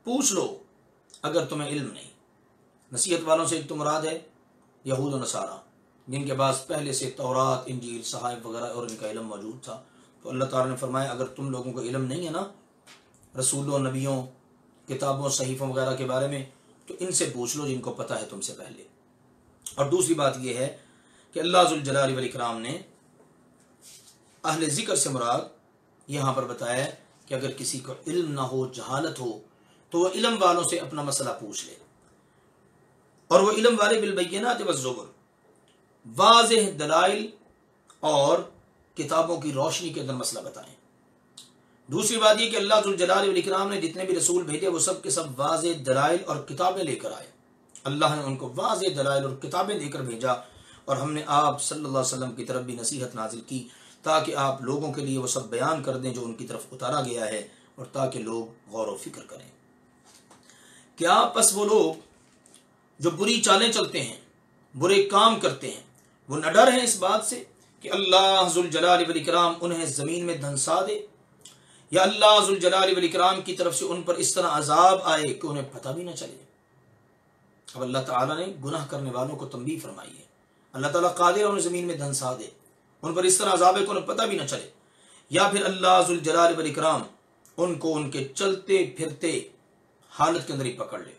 پوچھ لو اگر تمہیں علم نہیں۔ نصیحت والوں سے ایک تو مراد ہے یہود و نصارہ، جن کے پاس پہلے سے تورات، انجیل، صحائف وغیرہ اور ان کا علم موجود تھا، تو اللہ تعالیٰ نے فرمایا اگر تم لوگوں کو علم نہیں ہے نا رسولوں، نبیوں، کتابوں، صحیفوں وغیرہ کے بارے میں، تو ان سے پوچھ لو جن کو پتہ ہے تم سے پہلے۔ اور دوسری بات یہ ہے کہ اللہ ذوالجلال والاکرام نے اہل ذکر سے مراد یہاں پر بتایا ہے کہ اگر کسی کو علم نہ ہو، جہالت ہو، تو وہ علم والوں سے اپنا مسئلہ پوچھ لے، اور وہ علم والے بالبینات والزبر، واضح دلائل اور کتابوں کی روشنی کے اندر مسئلہ بتائیں۔ دوسری بات یہ کہ اللہ ذوالجلال والاکرام نے جتنے بھی رسول بھیجے وہ سب کے سب واضح دلائل اور کتابیں لے کر آئے، اللہ نے ان کو واضح دلائل اور کتابیں دے کر بھیجا، اور ہم نے آپ صلی اللہ علیہ وسلم کی طرف بھی نصیحت نازل کی تاکہ آپ لوگوں کے لیے وہ سب بیان کر دیں جو ان کی طرف اتارا گیا ہے، اور تاکہ لوگ غور و فکر کریں۔ کیا پس وہ لوگ جو بری چالیں چلتے ہیں، برے کام کرتے ہیں، وہ نہ ڈر ہیں اس بات سے کہ اللہ ذوالجلال والاکرام انہیں زمین میں دھنسا دے، یا اللہ ذوالجلال والاکرام کی طرف سے ان پر اس طرح عذاب آئے کہ انہیں پتہ بھی نہ چلے۔ اب اللہ تعالیٰ نے گناہ کرنے والوں کو تنبیہ فرمائی ہے، اللہ تعالیٰ قادر ہے انہیں زمین میں دھنسا دے، ان پر اس طرح عذاب ہے کہ انہیں پتہ بھی نہ چلے، یا پھر اللہ ذوالجلال والاکرام ان کو ان کے چلتے پھرتے حالت کے اندر ہی پکڑ لے،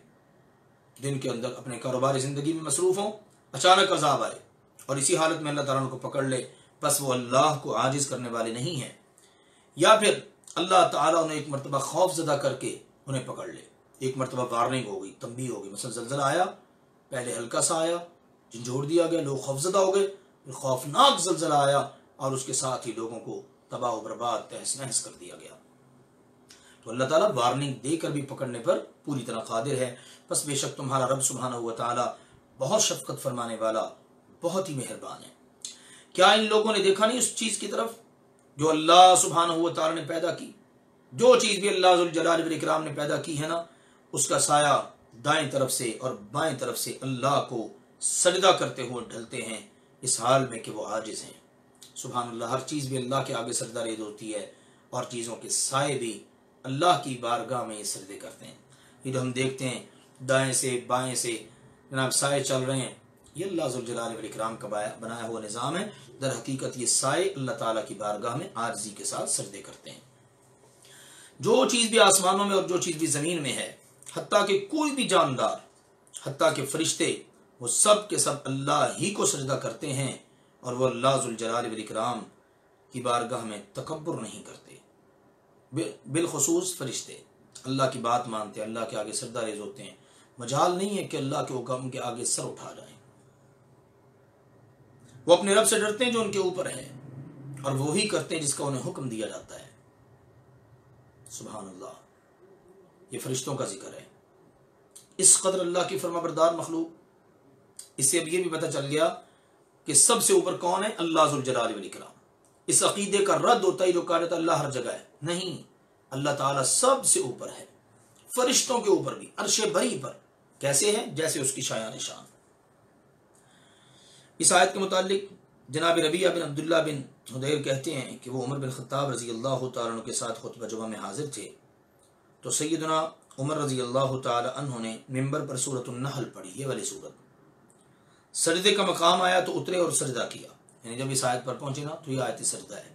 دن کے اندر اپنے کاروباری زندگی میں مصروف ہوں، اچانک عذاب آئے اور اسی حالت میں اللہ تعالیٰ ان کو پکڑ لے، بس وہ اللہ کو عاجز کرنے والے نہیں ہیں۔ یا پھر اللہ تعالیٰ انہیں ایک مرتبہ خوف زدہ کر کے انہیں پکڑ لے، ایک مرتبہ وارننگ ہو گئی، تنبیہ ہو گئی، مثلا زلزلہ آیا، پہلے ہلکا سا آیا، جھنجھوڑ دیا گیا، لوگ خوف زدہ ہو گئے، پھر خوفناک زلزلہ آیا اور اس کے ساتھ ہی لوگوں کو تباہ و برباد، تہس نہس کر دیا گیا۔ تو اللہ تعالیٰ وارننگ دے کر بھی پکڑنے پر پوری طرح قادر ہے، بس بے شک تمہارا رب سبحانہ و تعالیٰ بہت شفقت فرمانے والا، بہت ہی مہربان ہے۔ کیا ان لوگوں نے دیکھا نہیں اس چیز کی طرف جو اللہ سبحانہ و تعالیٰ نے پیدا کی؟ جو چیز بھی اللہ ذوالجلال والاکرام نے پیدا کی ہے نا، اس کا سایہ دائیں طرف سے اور بائیں طرف سے اللہ کو سجدہ کرتے ہوئے ڈھلتے ہیں، اس حال میں کہ وہ عاجز ہیں۔ سبحان اللہ، ہر چیز بھی اللہ کے آگے سجدہ ریز ہوتی ہے، اور چیزوں کے سائے بھی اللہ کی بارگاہ میں سجدے کرتے ہیں۔ یہ جو ہم دیکھتے ہیں دائیں سے بائیں سے جناب سائے چل رہے ہیں، یہ اللہ ذوالجلال والاکرام کا بنایا ہوا نظام ہے۔ در حقیقت یہ سائے اللہ تعالیٰ کی بارگاہ میں عاجزی کے ساتھ سجدے کرتے ہیں۔ جو چیز بھی آسمانوں میں اور جو چیز بھی زمین میں ہے، حتیٰ کہ کوئی بھی جاندار، حتیٰ کہ فرشتے، وہ سب کے سب اللہ ہی کو سجدہ کرتے ہیں، اور وہ اللہ ذوالجلال والاکرام کی بارگاہ میں تکبر نہیں کرتے۔ بالخصوص فرشتے اللہ کی بات مانتے ہیں، اللہ کے آگے سجدہ ریز ہوتے ہیں، مجال نہیں ہے کہ اللہ کے حکم کے آگے سر اٹھا جائیں۔ وہ اپنے رب سے ڈرتے ہیں جو ان کے اوپر ہے، اور وہی کرتے ہیں جس کا انہیں حکم دیا جاتا ہے۔ سبحان اللہ، یہ فرشتوں کا ذکر ہے۔ اس قدر اللہ کی فرما بردار مخلوق، اس سے اب یہ بھی پتہ چل گیا کہ سب سے اوپر کون ہے؟ اللہ ذوالجلال والاکرام۔ اس عقیدے کا رد ہوتا ہے جو کہا جاتا ہے اللہ ہر جگہ ہے، نہیں، اللہ تعالیٰ سب سے اوپر ہے، فرشتوں کے اوپر بھی، عرش بری پر۔ کیسے ہے؟ جیسے اس کی شایان شان۔ اس آیت کے متعلق جناب ربیعہ بن عبداللہ بن حدیر کہتے ہیں کہ وہ عمر بن خطاب رضی اللہ تعالیٰ عنہ کے ساتھ خطبہ جمعہ میں حاضر تھے، تو سیدنا عمر رضی اللہ تعالیٰ عنہ نے ممبر پر سورۃ النحل پڑھی، یہ والی سورت۔ سجدے کا مقام آیا تو اترے اور سجدہ کیا، یعنی جب اس آیت پر پہنچے نا تو یہ آیت سجدہ ہے۔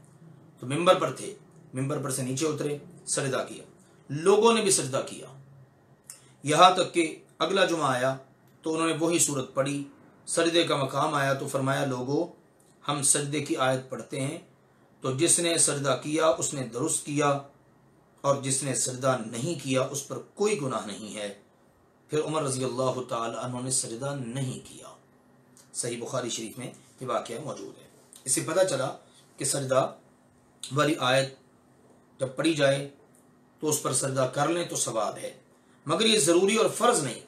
تو ممبر پر تھے، ممبر پر سے نیچے اترے، سجدہ کیا، لوگوں نے بھی سجدہ کیا، یہاں تک کہ اگلا جمعہ آیا تو انہوں نے وہی سورت پڑھی۔ سجدے کا مقام آیا تو فرمایا لوگوں ہم سجدے کی آیت پڑھتے ہیں، تو جس نے سجدہ کیا اس نے درست کیا، اور جس نے سجدہ نہیں کیا اس پر کوئی گناہ نہیں ہے۔ پھر عمر رضی اللہ تعالی عنہ نے سجدہ نہیں کیا۔ صحیح بخاری شریف میں یہ واقعہ موجود ہے۔ اس سے پتہ چلا کہ سجدہ والی آیت جب پڑھی جائے تو اس پر سجدہ کر لیں تو ثواب ہے، مگر یہ ضروری اور فرض نہیں،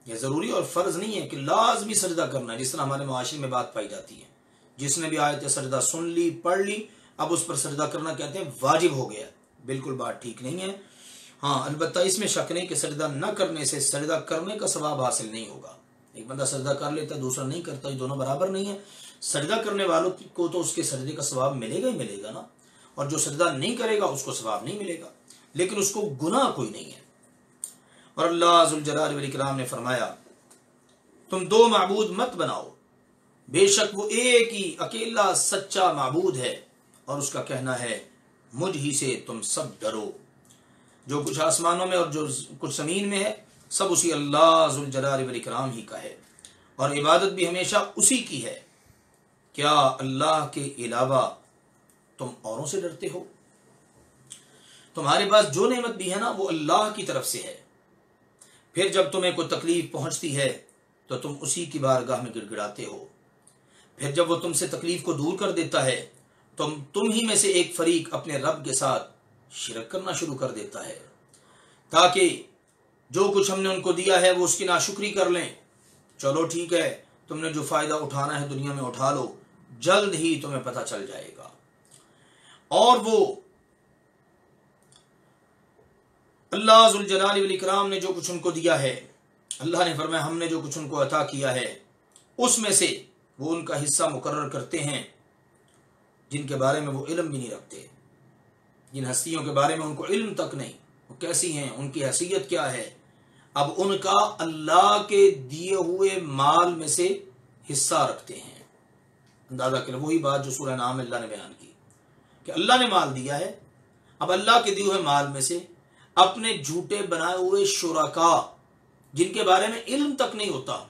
یہ ضروری اور فرض نہیں ہے کہ لازمی سجدہ کرنا ہے، جس طرح ہمارے معاشرے میں بات پائی جاتی ہے، جس نے بھی آیت سجدہ سن لی، پڑھ لی، اب اس پر سجدہ کرنا کہتے ہیں واجب ہو گیا۔ بالکل بات ٹھیک نہیں ہے۔ ہاں البتہ اس میں شک نہیں کہ سجدہ نہ کرنے سے سجدہ کرنے کا ثواب حاصل نہیں ہوگا۔ ایک بندہ سجدہ کر لیتا ہے دوسرا نہیں کرتا، یہ دونوں برابر نہیں ہے۔ سجدہ کرنے والوں کو تو اس کے سجدے کا ثواب ملے گا ہی ملے گا نا، اور جو سجدہ نہیں کرے گا اس کو ثواب نہیں ملے گا، لیکن اس کو گناہ کوئی نہیں ہے۔ اور اللہ ذوالجلال والاکرام نے فرمایا تم دو معبود مت بناؤ، بے شک وہ ایک ہی اکیلا سچا معبود ہے، اور اس کا کہنا ہے مجھ ہی سے تم سب ڈرو۔ جو کچھ آسمانوں میں اور جو کچھ زمین میں ہے سب اسی اللہ ذوالجلال والاکرام ہی کا ہے، اور عبادت بھی ہمیشہ اسی کی ہے۔ کیا اللہ کے علاوہ تم اوروں سے ڈرتے ہو؟ تمہارے پاس جو نعمت بھی ہے نا وہ اللہ کی طرف سے ہے، پھر جب تمہیں کوئی تکلیف پہنچتی ہے تو تم اسی کی بارگاہ میں گڑ گڑاتے ہو، پھر جب وہ تم سے تکلیف کو دور کر دیتا ہے تم ہی میں سے ایک فریق اپنے رب کے ساتھ شرک کرنا شروع کر دیتا ہے، تاکہ جو کچھ ہم نے ان کو دیا ہے وہ اس کی ناشکری کر لیں۔ چلو ٹھیک ہے، تم نے جو فائدہ اٹھانا ہے دنیا میں اٹھا لو، جلد ہی تمہیں پتہ چل جائے گا۔ اور وہ اللہ ذوالجلال والاکرام نے جو کچھ ان کو دیا ہے، اللہ نے فرمایا ہم نے جو کچھ ان کو عطا کیا ہے اس میں سے وہ ان کا حصہ مقرر کرتے ہیں جن کے بارے میں وہ علم بھی نہیں رکھتے، جن ہستیوں کے بارے میں ان کو علم تک نہیں، وہ کیسی ہیں، ان کی حیثیت کیا ہے۔ اب ان کا اللہ کے دیے ہوئے مال میں سے حصہ رکھتے ہیں۔ اندازہ کریں وہی بات جو سورہ نام اللہ نے بیان کی کہ اللہ نے مال دیا ہے، اب اللہ کے دیے ہوئے مال میں سے اپنے جھوٹے بنائے ہوئے شرکاء جن کے بارے میں علم تک نہیں ہوتا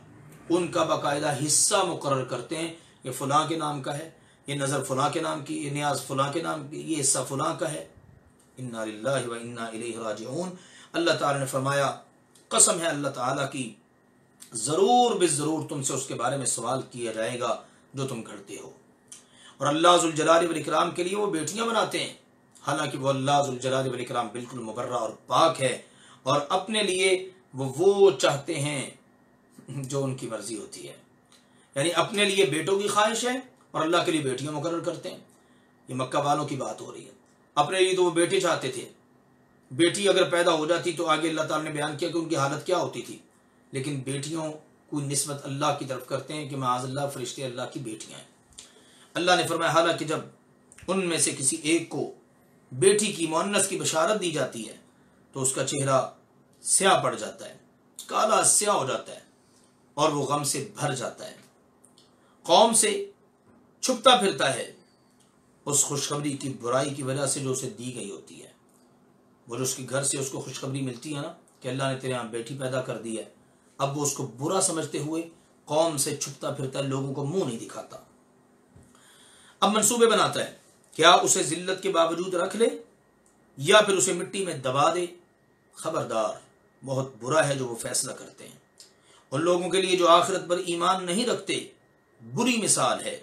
ان کا باقاعدہ حصہ مقرر کرتے ہیں، یہ فلاں کے نام کا ہے، یہ نظر فلاں کے نام کی، یہ نیاز فلاں کے نام کی، یہ حصہ فلاں کا ہے۔ انا للہ و انا الیہ راجعون۔ اللہ تعالی نے فرمایا قسم ہے اللہ تعالیٰ کی، ضرور بالضرور تم سے اس کے بارے میں سوال کیا جائے گا جو تم کرتے ہو۔ اور اللہ ذوالجلال والاکرام کے لیے وہ بیٹیاں بناتے ہیں، حالانکہ وہ اللہ ذوالجلال والاکرام بالکل مبرہ اور پاک ہے، اور اپنے لیے وہ چاہتے ہیں جو ان کی مرضی ہوتی ہے، یعنی اپنے لیے بیٹوں کی خواہش ہے اور اللہ کے لیے بیٹیاں مقرر کرتے ہیں۔ یہ مکہ والوں کی بات ہو رہی ہے، اپنے لیے تو وہ بیٹے چاہتے تھے، بیٹی اگر پیدا ہو جاتی تو آگے اللہ تعالیٰ نے بیان کیا کہ ان کی حالت کیا ہوتی تھی، لیکن بیٹیوں کو نسبت اللہ کی طرف کرتے ہیں کہ معاذ اللہ فرشتے اللہ کی بیٹیاں ہیں۔ اللہ نے فرمایا حالانکہ جب ان میں سے کسی ایک کو بیٹی کی مؤنث کی بشارت دی جاتی ہے تو اس کا چہرہ سیاہ پڑ جاتا ہے، کالا سیاہ ہو جاتا ہے، اور وہ غم سے بھر جاتا ہے، قوم سے چھپتا پھرتا ہے اس خوشخبری کی برائی کی وجہ سے جو اسے دی گئی ہوتی ہے۔ وہ جو اس کے گھر سے اس کو خوشخبری ملتی ہے نا کہ اللہ نے تیرے یہاں بیٹی پیدا کر دی ہے، اب وہ اس کو برا سمجھتے ہوئے قوم سے چھپتا پھرتا ہے، لوگوں کو منہ نہیں دکھاتا، اب منصوبے بناتا ہے کیا اسے ذلت کے باوجود رکھ لے یا پھر اسے مٹی میں دبا دے۔ خبردار، بہت برا ہے جو وہ فیصلہ کرتے ہیں۔ ان لوگوں کے لیے جو آخرت پر ایمان نہیں رکھتے بری مثال ہے،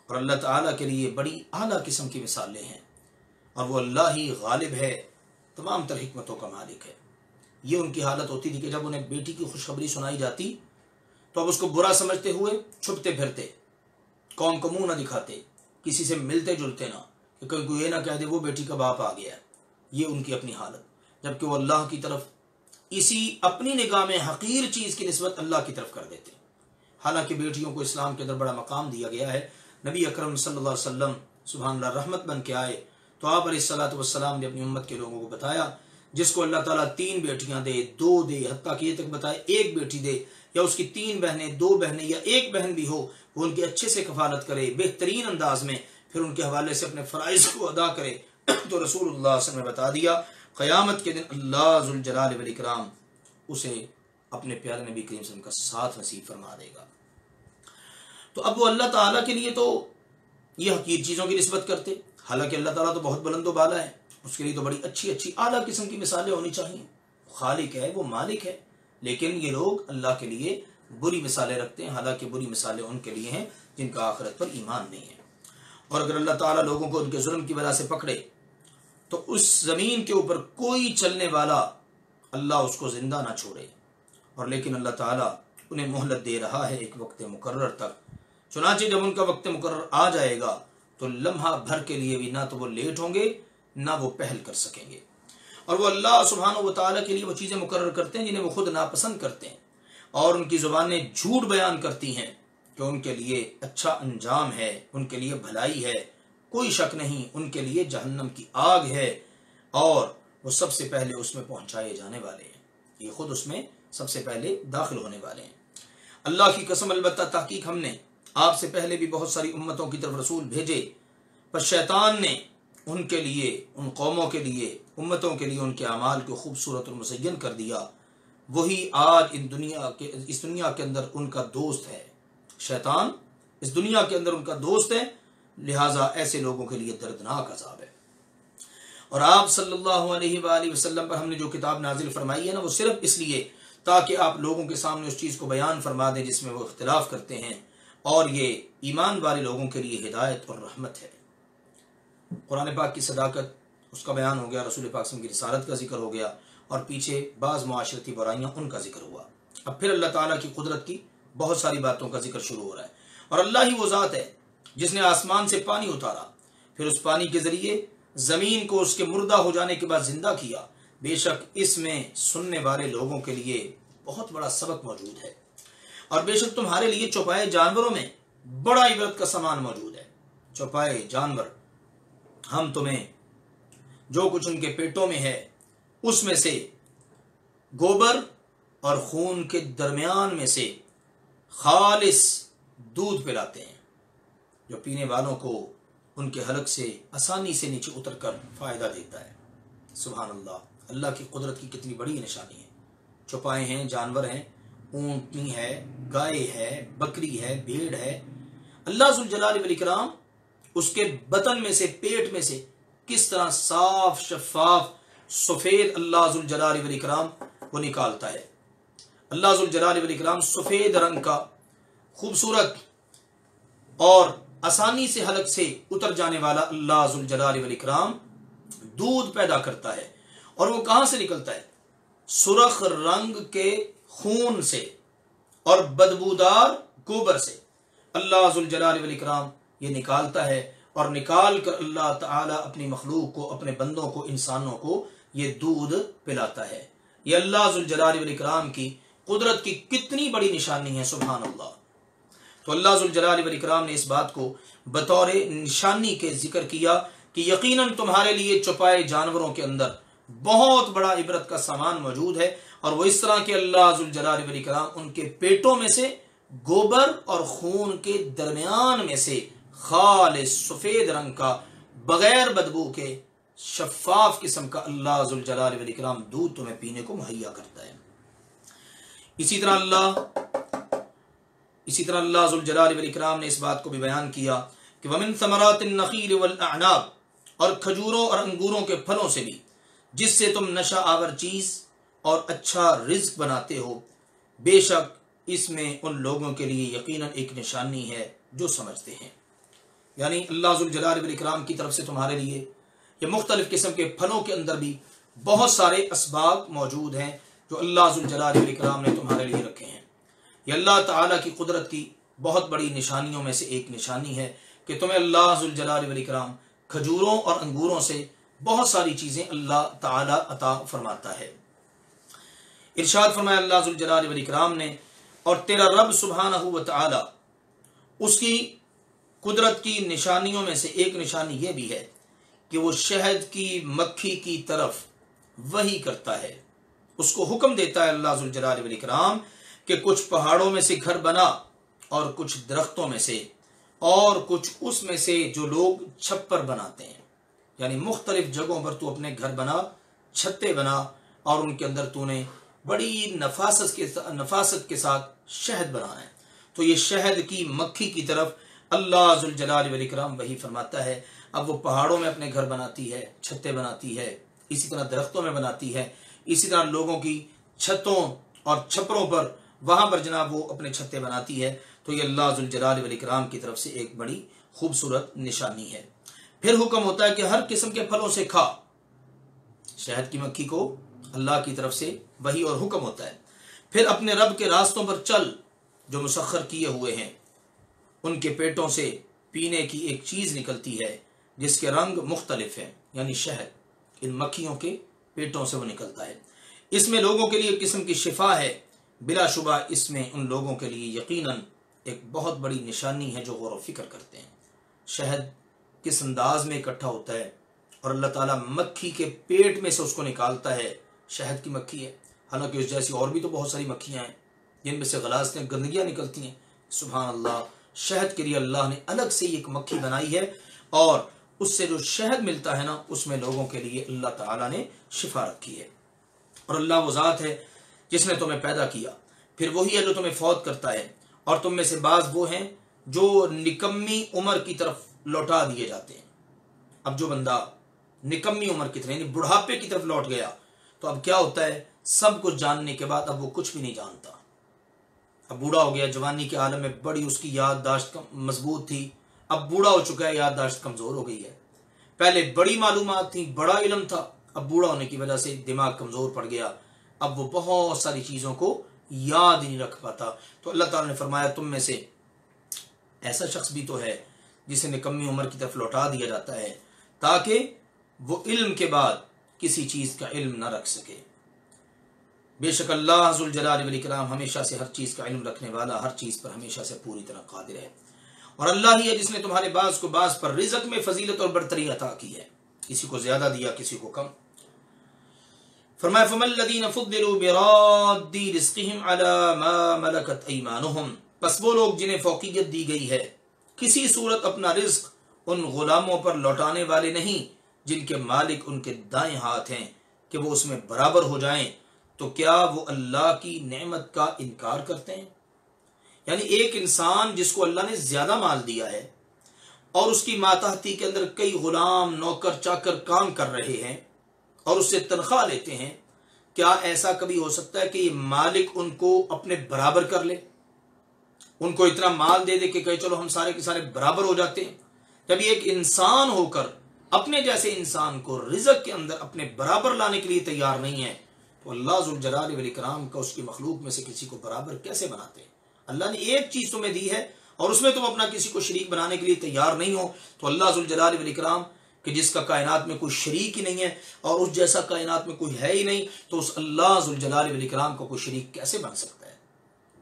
اور اللہ تعالیٰ کے لیے بڑی اعلیٰ قسم کی مثالیں ہیں، اور وہ اللہ ہی غالب ہے، تمام تر حکمتوں کا مالک ہے۔ یہ ان کی حالت ہوتی تھی کہ جب انہیں بیٹی کی خوشخبری سنائی جاتی تو اب اس کو برا سمجھتے ہوئے چھپتے پھرتے، قوم کو منہ نہ دکھاتے، کسی سے ملتے جلتے نہ، کہ کوئی یہ نہ کہہ دے وہ بیٹی کا باپ آ گیا ہے۔ یہ ان کی اپنی حالت، جبکہ وہ اللہ کی طرف اسی اپنی نگاہ میں حقیر چیز کی نسبت اللہ کی طرف کر دیتے۔ حالانکہ بیٹیوں کو اسلام کے اندر بڑا مقام دیا گیا ہے۔ نبی اکرم صلی اللہ علیہ وسلم سبحان اللہ رحمت بن کے آئے تو آپ علیہ الصلوۃ والسلام نے اپنی امت کے لوگوں کو بتایا، جس کو اللہ تعالیٰ 3 بیٹیاں دے، 2 دے، حتیٰ کہ یہ تک بتائے 1 بیٹی دے، یا اس کی 3 بہنیں، 2 بہنیں یا 1 بہن بھی ہو، وہ ان کی اچھے سے کفالت کرے بہترین انداز میں، پھر ان کے حوالے سے اپنے فرائض کو ادا کرے، تو رسول اللہ صلی اللہ علیہ وسلم نے بتا دیا قیامت کے دن اللہ ذوالجلال والاکرام اسے اپنے پیارے نبی کریم صلی اللہ علیہ وسلم کا ساتھ نصیب فرما دے گا۔ تو اب وہ اللہ تعالیٰ کے لیے تو یہ حقیر چیزوں کی نسبت کرتے، حالانکہ اللہ تعالیٰ تو بہت بلند و بالا ہے، اس کے لیے تو بڑی اچھی اچھی اعلیٰ قسم کی مثالیں ہونی چاہیے، خالق ہے، وہ مالک ہے، لیکن یہ لوگ اللہ کے لیے بری مثالیں رکھتے ہیں، حالانکہ بری مثالیں ان کے لیے ہیں جن کا آخرت پر ایمان نہیں ہے۔ اور اگر اللہ تعالیٰ لوگوں کو ان کے ظلم کی وجہ سے پکڑے تو اس زمین کے اوپر کوئی چلنے والا اللہ اس کو زندہ نہ چھوڑے، اور لیکن اللہ تعالیٰ انہیں مہلت دے رہا ہے ایک وقت مقرر تک، چنانچہ جب ان کا وقت مقرر آ جائے گا تو لمحہ بھر کے لیے بھی نہ تو وہ لیٹ ہوں گے نہ وہ پہل کر سکیں گے۔ اور وہ اللہ سبحانہ و تعالیٰ کے لیے وہ چیزیں مقرر کرتے ہیں جنہیں وہ خود ناپسند کرتے ہیں، اور ان کی زبانیں جھوٹ بیان کرتی ہیں کہ ان کے لیے اچھا انجام ہے، ان کے لیے بھلائی ہے، کوئی شک نہیں ان کے لیے جہنم کی آگ ہے، اور وہ سب سے پہلے اس میں پہنچائے جانے والے ہیں، یہ خود اس میں سب سے پہلے داخل ہونے والے ہیں۔ اللہ کی قسم البتہ تحقیق ہم نے آپ سے پہلے بھی بہت ساری امتوں کی طرف رسول بھیجے، پر شیطان نے ان کے لیے، ان قوموں کے لیے، امتوں کے لیے ان کے اعمال کو خوبصورت اور مزین کر دیا، وہی آج اس دنیا کے اندر ان کا دوست ہے۔ شیطان اس دنیا کے اندر ان کا دوست ہے، لہٰذا ایسے لوگوں کے لیے دردناک عذاب ہے۔ اور آپ صلی اللہ علیہ وآلہ وسلم پر ہم نے جو کتاب نازل فرمائی ہے نا، وہ صرف اس لیے تاکہ آپ لوگوں کے سامنے اس چیز کو بیان فرما دیں جس میں وہ اختلاف کرتے ہیں، اور یہ ایمان والے لوگوں کے لیے ہدایت اور رحمت ہے۔ قرآن پاک کی صداقت اس کا بیان ہو گیا، رسول پاک صلی اللہ علیہ وسلم کی رسالت کا ذکر ہو گیا، اور پیچھے بعض معاشرتی برائیاں ان کا ذکر ہوا۔ اب پھر اللہ تعالیٰ کی قدرت کی بہت ساری باتوں کا ذکر شروع ہو رہا ہے، اور اللہ ہی وہ ذات ہے جس نے آسمان سے پانی اتارا، پھر اس پانی کے ذریعے زمین کو اس کے مردہ ہو جانے کے بعد زندہ کیا۔ بے شک اس میں سننے والے لوگوں کے لیے بہت بڑا سبق موجود ہے، اور بے شک تمہارے لیے چوپائے جانوروں میں بڑا عبرت کا سامان موجود ہے۔ چوپائے جانور، ہم تمہیں جو کچھ ان کے پیٹوں میں ہے اس میں سے گوبر اور خون کے درمیان میں سے خالص دودھ پلاتے ہیں، جو پینے والوں کو ان کے حلق سے آسانی سے نیچے اتر کر فائدہ دیتا ہے۔ سبحان اللہ، اللہ کی قدرت کی کتنی بڑی نشانی ہے۔ چوپائے ہیں، جانور ہیں، اونٹنی ہے، گائے ہے، بکری ہے، بھیڑ ہے، اللہ ذوالجلال والاکرام اس کے بطن میں سے، پیٹ میں سے کس طرح صاف شفاف سفید اللہ ذوالجلال والاکرام وہ نکالتا ہے۔ اللہ ذوالجلال والاکرام سفید رنگ کا خوبصورت اور آسانی سے حلق سے اتر جانے والا اللہ ذوالجلال والاکرام دودھ پیدا کرتا ہے، اور وہ کہاں سے نکلتا ہے؟ سرخ رنگ کے خون سے اور بدبودار گوبر سے اللہ ذوالجلال والاکرام یہ نکالتا ہے، اور نکال کر اللہ تعالی اپنی مخلوق کو، اپنے بندوں کو، انسانوں کو یہ دودھ پلاتا ہے۔ یہ اللہ ذوالجلال والاکرام کی قدرت کی کتنی بڑی نشانی ہے، سبحان اللہ۔ تو اللہ ذوالجلال والاکرام نے اس بات کو بطور نشانی کے ذکر کیا کہ یقیناً تمہارے لیے چوپائے جانوروں کے اندر بہت بڑا عبرت کا سامان موجود ہے، اور وہ اس طرح کہ اللہ ذوالجلال والاکرام ان کے پیٹوں میں سے گوبر اور خون کے درمیان میں سے خالص سفید رنگ کا، بغیر بدبو کے، شفاف قسم کا اللہ ذوالجلال والاکرام دودھ تمہیں پینے کو مہیا کرتا ہے۔ اسی طرح اللہ ذوالجلال والاکرام نے اس بات کو بھی بیان کیا کہ وَمِن ثَمَرَاتِ النَّخِيلِ وَالْأَعْنَابِ، اور کھجوروں اور انگوروں کے پھلوں سے بھی، جس سے تم نشہ آور چیز اور اچھا رزق بناتے ہو، بے شک اس میں ان لوگوں کے لیے یقیناً ایک نشانی ہے جو سمجھتے ہیں. یعنی اللہ ذوالجلال والاکرام کی طرف سے تمہارے لیے یہ مختلف قسم کے پھلوں کے اندر بھی بہت سارے اسباب موجود ہیں جو اللہ ذوالجلال والاکرام نے تمہارے لیے رکھے ہیں. یہ اللہ تعالیٰ کی قدرت کی بہت بڑی نشانیوں میں سے ایک نشانی ہے کہ تمہیں اللہ ذوالجلال والاکرام کھجوروں اور انگوروں سے بہت ساری چیزیں اللہ تعالیٰ عطا فرماتا ہے. ارشاد فرمایا اللہ ذوالجلال والاکرام نے، اور تیرا رب سبحانہ و تعالی اس کی قدرت کی نشانیوں میں سے ایک نشانی یہ بھی ہے کہ وہ شہد کی مکھی کی طرف وحی کرتا ہے. اس کو حکم دیتا ہے اللہ ذوالجلال والاکرام کہ کچھ پہاڑوں میں سے گھر بنا اور کچھ درختوں میں سے اور کچھ اس میں سے جو لوگ چھپر بناتے ہیں. یعنی مختلف جگہوں پر تو اپنے گھر بنا، چھتے بنا، اور ان کے اندر تو نے بڑی نفاست کے ساتھ شہد بنانا ہے. تو یہ شہد کی مکھی کی طرف اللہ ذوالجلال والاکرام وحی فرماتا ہے. اب وہ پہاڑوں میں اپنے گھر بناتی ہے، چھتے بناتی ہے، اسی طرح درختوں میں بناتی ہے، اسی طرح لوگوں کی چھتوں اور چھپروں پر وہاں پر جناب وہ اپنے چھتے بناتی ہے. تو یہ اللہ ذوالجلال والاکرام کی طرف سے ایک بڑی خوبصورت نشانی ہے. پھر حکم ہوتا ہے کہ ہر قسم کے پھلوں سے کھا. شہد کی مکھی کو اللہ کی طرف سے وحی اور حکم ہوتا ہے. پھر اپنے رب کے راستوں پر چل جو مسخر کیے ہوئے ہیں. ان کے پیٹوں سے پینے کی ایک چیز نکلتی ہے جس کے رنگ مختلف ہیں، یعنی شہد ان مکھیوں کے پیٹوں سے وہ نکلتا ہے. اس میں لوگوں کے لیے ایک قسم کی شفا ہے. بلا شبہ اس میں ان لوگوں کے لیے یقیناً ایک بہت بڑی نشانی ہے جو غور و فکر کرتے ہیں. شہد کس انداز میں اکٹھا ہوتا ہے اور اللہ تعالیٰ مکھی کے پیٹ میں سے اس کو نکالتا ہے. شہد کی مکھی ہے، حالانکہ اس جیسی اور بھی تو بہت ساری مکھیاں ہیں جن میں سے غلاظتیں، گندگیاں نکلتی ہیں. سبحان اللہ، شہد کے لیے اللہ نے الگ سے ایک مکھی بنائی ہے، اور اس سے جو شہد ملتا ہے نا اس میں لوگوں کے لیے اللہ تعالیٰ نے شفا رکھی ہے. اور اللہ وہ ذات ہے جس نے تمہیں پیدا کیا، پھر وہی ہے جو تمہیں فوت کرتا ہے، اور تم میں سے بعض وہ ہیں جو نکمی عمر کی طرف لوٹا دیے جاتے ہیں. اب جو بندہ نکمی عمر کی طرف یعنی بڑھاپے کی طرف لوٹ گیا تو اب کیا ہوتا ہے، سب کچھ جاننے کے بعد اب وہ کچھ بھی نہیں جانتا. اب بوڑھا ہو گیا، جوانی کے عالم میں بڑی اس کی یادداشت مضبوط تھی، اب بوڑھا ہو چکا ہے، یادداشت کمزور ہو گئی ہے. پہلے بڑی معلومات تھی، بڑا علم تھا، اب بوڑھا ہونے کی وجہ سے دماغ کمزور پڑ گیا، اب وہ بہت ساری چیزوں کو یاد ہی نہیں رکھ پاتا. تو اللہ تعالیٰ نے فرمایا تم میں سے ایسا شخص بھی تو ہے جسے نکمی عمر کی طرف لوٹا دیا جاتا ہے تاکہ وہ علم کے بعد کسی چیز کا علم نہ رکھ سکے. بے شک اللہ ذوالجلال والاکرام ہمیشہ سے ہر چیز کا علم رکھنے والا، ہر چیز پر ہمیشہ سے پوری طرح قادر ہے. اور اللہ ہی ہے جس نے تمہارے بعض کو بعض پر رزق میں فضیلت اور برتری عطا کی ہے، کسی کو زیادہ دیا، کسی کو کم. فرمایا فَمَا الَّذِينَ فُضِّلُوا بِرَادِّ رِزْقِهِمْ عَلَى مَا مَلَكَتْ أَيْمَانُهُمْ، پس وہ لوگ جنہیں فوقیت دی گئی ہے کسی صورت اپنا رزق ان غلاموں پر لوٹانے والے نہیں جن کے مالک ان کے دائیں ہاتھ ہیں کہ وہ اس میں برابر ہو جائیں، تو کیا وہ اللہ کی نعمت کا انکار کرتے ہیں؟ یعنی ایک انسان جس کو اللہ نے زیادہ مال دیا ہے اور اس کی ماتحتی کے اندر کئی غلام، نوکر، چاکر کام کر رہے ہیں اور اس سے تنخواہ لیتے ہیں، کیا ایسا کبھی ہو سکتا ہے کہ یہ مالک ان کو اپنے برابر کر لے، ان کو اتنا مال دے دے کہ کہے چلو ہم سارے کے سارے برابر ہو جاتے ہیں؟ جب ایک انسان ہو کر اپنے جیسے انسان کو رزق کے اندر اپنے برابر لانے کے لیے تیار نہیں ہے تو اللہ ذوالجلال والاکرام کا اس کی مخلوق میں سے کسی کو برابر کیسے بناتے ہیں؟ اللہ نے ایک چیز تمہیں دی ہے اور اس میں تم اپنا کسی کو شریک بنانے کے لیے تیار نہیں ہو، تو اللہ ذوالجلال والاکرام کہ جس کا کائنات میں کوئی شریک ہی نہیں ہے اور اس جیسا کائنات میں کوئی ہے ہی نہیں، تو اس اللہ ذوالجلال والاکرام کو کوئی شریک کیسے بن سکتا ہے؟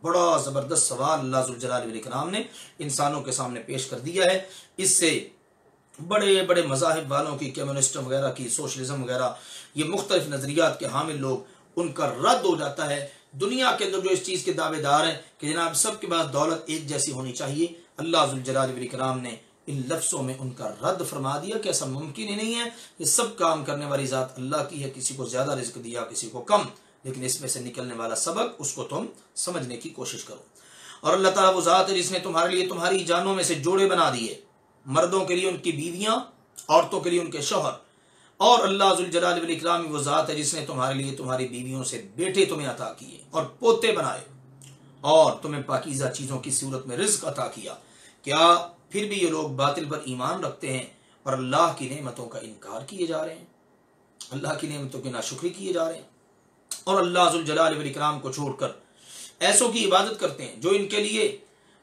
بڑا زبردست سوال اللہ ذوالجلال والاکرام نے انسانوں کے سامنے پیش کر دیا ہے. اس سے بڑے بڑے مذاہب والوں کی، کمیونسٹوں وغیرہ کی، سوشلزم وغیرہ، یہ مختلف نظریات کے حامل لوگ، ان کا رد ہو جاتا ہے. دنیا کے اندر جو اس چیز کے دعوے دار ہیں کہ جناب سب کے پاس دولت ایک جیسی ہونی چاہیے، اللہ ذوالجلال والاکرام نے ان لفظوں میں ان کا رد فرما دیا کہ ایسا ممکن ہی نہیں ہے. یہ سب کام کرنے والی ذات اللہ کی ہے، کسی کو زیادہ رزق دیا، کسی کو کم، لیکن اس میں سے نکلنے والا سبق اس کو تم سمجھنے کی کوشش کرو. اور اللہ تعالیٰ وہ ذات ہے جس نے تمہارے لیے تمہاری جانوں میں سے جوڑے بنا دیے، مردوں کے لیے ان کی بیویاں، عورتوں کے لیے ان کے شوہر. اور اللہ ذوالجلال والاکرام وہ ذات ہے جس نے تمہارے لیے تمہاری بیویوں سے بیٹے تمہیں عطا کیے اور پوتے بنائے، اور تمہیں پاکیزہ چیزوں کی صورت میں رزق عطا کیا، کیا پھر بھی یہ لوگ باطل پر ایمان رکھتے ہیں اور اللہ کی نعمتوں کا انکار کیے جا رہے ہیں، اللہ کی نعمتوں کی ناشکری کیے جا رہے ہیں، اور اللہ ذوالجلال والاکرام کو چھوڑ کر ایسوں کی عبادت کرتے ہیں جو ان کے لیے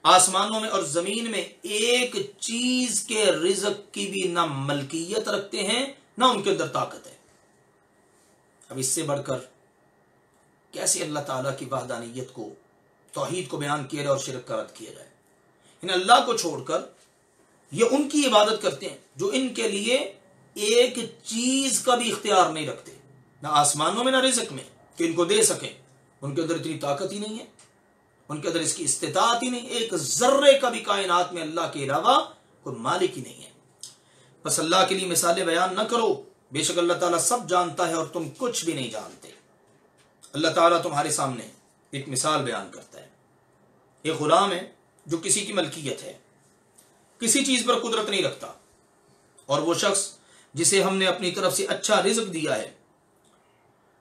آسمانوں میں اور زمین میں ایک چیز کے رزق کی بھی نہ ملکیت رکھتے ہیں نہ ان کے اندر طاقت ہے۔ اب اس سے بڑھ کر کیسے اللہ تعالیٰ کی وحدانیت کو، توحید کو بیان کیا جائے اور شرک کا رد کیا جائے؟ ان اللہ کو چھوڑ کر یہ ان کی عبادت کرتے ہیں جو ان کے لیے ایک چیز کا بھی اختیار نہیں رکھتے، نہ آسمانوں میں نہ رزق میں کہ ان کو دے سکیں، ان کے اندر اتنی طاقت ہی نہیں ہے، ان کے اندر اس کی استطاعت ہی نہیں، ایک ذرے کا بھی کائنات میں اللہ کے علاوہ کوئی مالک ہی نہیں ہے۔ بس اللہ کے لیے مثالیں بیان نہ کرو، بے شک اللہ تعالیٰ سب جانتا ہے اور تم کچھ بھی نہیں جانتے۔ اللہ تعالیٰ تمہارے سامنے ایک مثال بیان کرتا ہے، ایک غلام ہے جو کسی کی ملکیت ہے، کسی چیز پر قدرت نہیں رکھتا، اور وہ شخص جسے ہم نے اپنی طرف سے اچھا رزق دیا ہے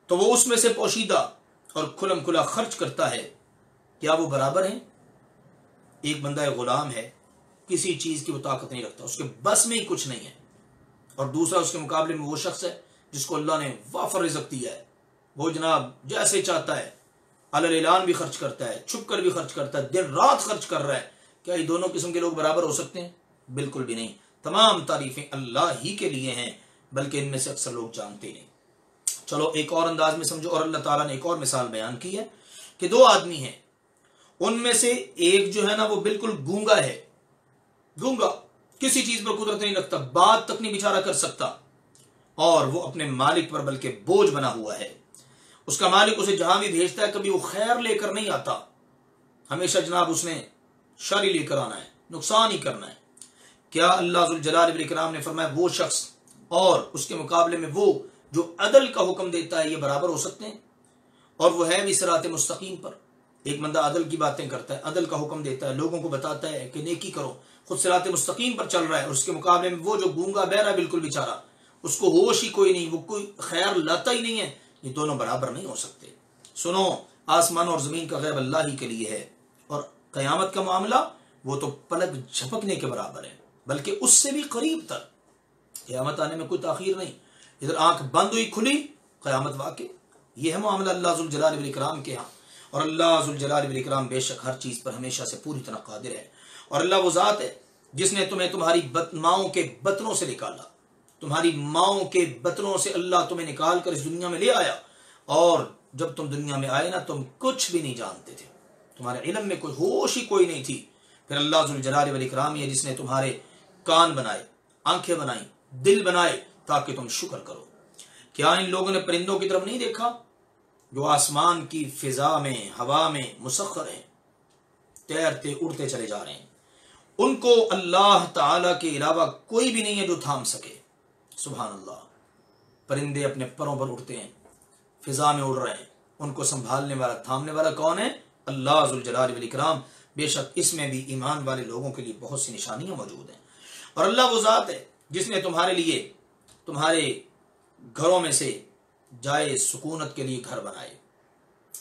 تو وہ اس میں سے پوشیدہ اور کھلم کھلا خرچ کرتا ہے، کیا وہ برابر ہیں؟ ایک بندہ غلام ہے، کسی چیز کی وہ طاقت نہیں رکھتا، اس کے بس میں ہی کچھ نہیں ہے، اور دوسرا اس کے مقابلے میں وہ شخص ہے جس کو اللہ نے وافر رزق دیا ہے، وہ جناب جیسے چاہتا ہے علل اعلان بھی خرچ کرتا ہے، چھپ کر بھی خرچ کرتا ہے، دن رات خرچ کر رہا ہے۔ کیا یہ دونوں قسم کے لوگ برابر ہو سکتے ہیں؟ بالکل بھی نہیں۔ تمام تعریفیں اللہ ہی کے لیے ہیں، بلکہ ان میں سے اکثر لوگ جانتے نہیں۔ چلو ایک اور انداز میں سمجھو، اور اللہ تعالیٰ نے ایک اور مثال بیان کی ہے کہ دو آدمی ہیں، ان میں سے ایک جو ہے نا وہ بالکل گونگا ہے، گونگا، کسی چیز پر قدرت نہیں رکھتا، بات تک نہیں بیچارہ کر سکتا، اور وہ اپنے مالک پر بلکہ بوجھ بنا ہوا ہے۔ اس کا مالک اسے جہاں بھی بھیجتا ہے کبھی وہ خیر لے کر نہیں آتا، ہمیشہ جناب اس نے شر ہی لے کر آنا ہے، نقصان ہی کرنا ہے۔ کیا اللہ ذوالجلال والاکرام نے فرمایا وہ شخص اور اس کے مقابلے میں وہ جو عدل کا حکم دیتا ہے یہ برابر ہو سکتے ہیں؟ اور وہ ہے بھی صراط مستقیم پر۔ ایک بندہ عدل کی باتیں کرتا ہے، عدل کا حکم دیتا ہے، لوگوں کو بتاتا ہے کہ نیکی کرو، خود صراط مستقیم پر چل رہا ہے، اور اس کے مقابلے میں وہ جو گونگا بہرا بالکل بیچارہ، اس کو ہوش ہی کوئی نہیں، وہ کوئی خیر لاتا ہی نہیں ہے، یہ دونوں برابر نہیں ہو سکتے۔ سنو، آسمان اور زمین کا غیب اللہ ہی کے لیے ہے، اور قیامت کا معاملہ وہ تو پلک جھپکنے کے برابر ہے، بلکہ اس سے بھی قریب تر۔ قیامت آنے میں کوئی تاخیر نہیں، ادھر آنکھ بند ہوئی کھلی قیامت واقع۔ یہ ہے معاملہ اللہ ذوالجلال والاکرام کے ہاں، اور اللہ ذوالجلال والاکرام بے شک ہر چیز پر ہمیشہ سے پوری طرح قادر ہے۔ اور اللہ وہ ذات ہے جس نے تمہیں تمہاری ماؤں کے بطنوں سے نکالا، تمہاری ماؤں کے بطنوں سے اللہ تمہیں نکال کر اس دنیا میں لے آیا، اور جب تم دنیا میں آئے نا تم کچھ بھی نہیں جانتے تھے، تمہارے علم میں کوئی ہوش ہی کوئی نہیں تھی۔ پھر اللہ ذوالجلال والاکرام ہے جس نے تمہارے کان بنائے، آنکھیں بنائیں، دل بنائے تاکہ تم شکر کرو۔ کیا ان لوگوں نے پرندوں کی طرف نہیں دیکھا جو آسمان کی فضا میں، ہوا میں مسخر ہیں، تیرتے اڑتے چلے جا رہے ہیں، ان کو اللہ تعالی کے علاوہ کوئی بھی نہیں ہے جو تھام سکے۔ سبحان اللہ، پرندے اپنے پروں پر اڑتے ہیں، فضا میں اڑ رہے ہیں، ان کو سنبھالنے والا، تھامنے والا کون ہے؟ اللہ ذوالجلال والاکرام۔ بے شک اس میں بھی ایمان والے لوگوں کے لیے بہت سی نشانیاں موجود ہیں۔ اور اللہ وہ ذات ہے جس نے تمہارے لیے تمہارے گھروں میں سے جائے سکونت کے لیے گھر بنائے۔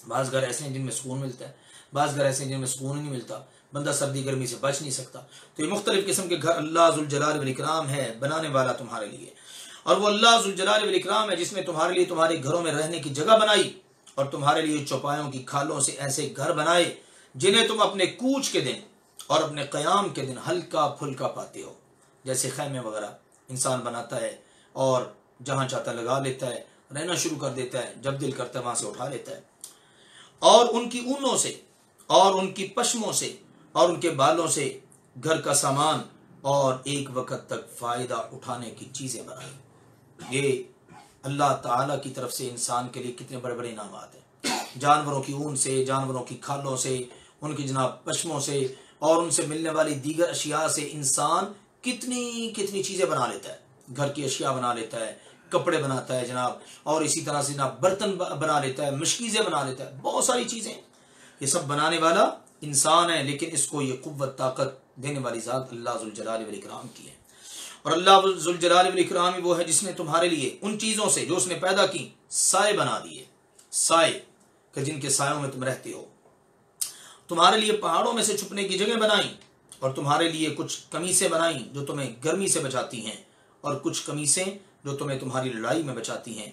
بعض گھر ایسے ہیں جن میں سکون ملتا ہے، بعض گھر ایسے ہیں جن میں سکون ہی نہیں ملتا، بندہ سردی گرمی سے بچ نہیں سکتا۔ تو یہ مختلف قسم کے گھر اللہ ذوالجلال والاکرام ہے بنانے والا تمہارے لیے، اور وہ اللہ ذوالجلال والاکرام ہے جس نے تمہارے لیے تمہارے گھروں میں رہنے کی جگہ بنائی، اور تمہارے لیے چوپایوں کی کھالوں سے ایسے گھر بنائے جنہیں تم اپنے کوچ کے دن اور اپنے قیام کے دن ہلکا پھلکا پاتے ہو۔ جیسے خیمے وغیرہ انسان بناتا ہے اور جہاں چاہتا لگا لیتا ہے، رہنا شروع کر دیتا ہے، جب دل کرتا ہے وہاں سے اٹھا لیتا ہے، اور ان کی اونوں سے اور ان کی پشموں سے اور ان کے بالوں سے گھر کا سامان اور ایک وقت تک فائدہ اٹھانے کی چیزیں بنائی۔ یہ اللہ تعالیٰ کی طرف سے انسان کے لیے کتنے بڑے بڑے انعامات ہیں۔ جانوروں کی اون سے، جانوروں کی کھالوں سے، ان کی جناب پشموں سے اور ان سے ملنے والی دیگر اشیاء سے انسان کتنی کتنی چیزیں بنا لیتا ہے، گھر کی اشیاء بنا لیتا ہے، کپڑے بناتا ہے جناب، اور اسی طرح سے جناب برتن بنا لیتا ہے، مشکیزیں بنا لیتا ہے، بہت ساری چیزیں۔ یہ سب بنانے والا انسان ہے، لیکن اس کو یہ قوت طاقت دینے والی ذات اللہ ذوالجلال والاکرام کی ہے۔ اور اللہ ذوالجلال والاکرام وہ ہے جس نے تمہارے لیے ان چیزوں سے جو اس نے پیدا کی سائے بنا دیے، سائے کہ جن کے سایوں میں تم رہتے ہو، تمہارے لیے پہاڑوں میں سے چھپنے کی جگہ بنائیں اور تمہارے لیے کچھ قمیصیں بنائیں جو تمہیں گرمی سے بچاتی ہیں اور کچھ قمیصیں جو تمہیں تمہاری لڑائی میں بچاتی ہیں.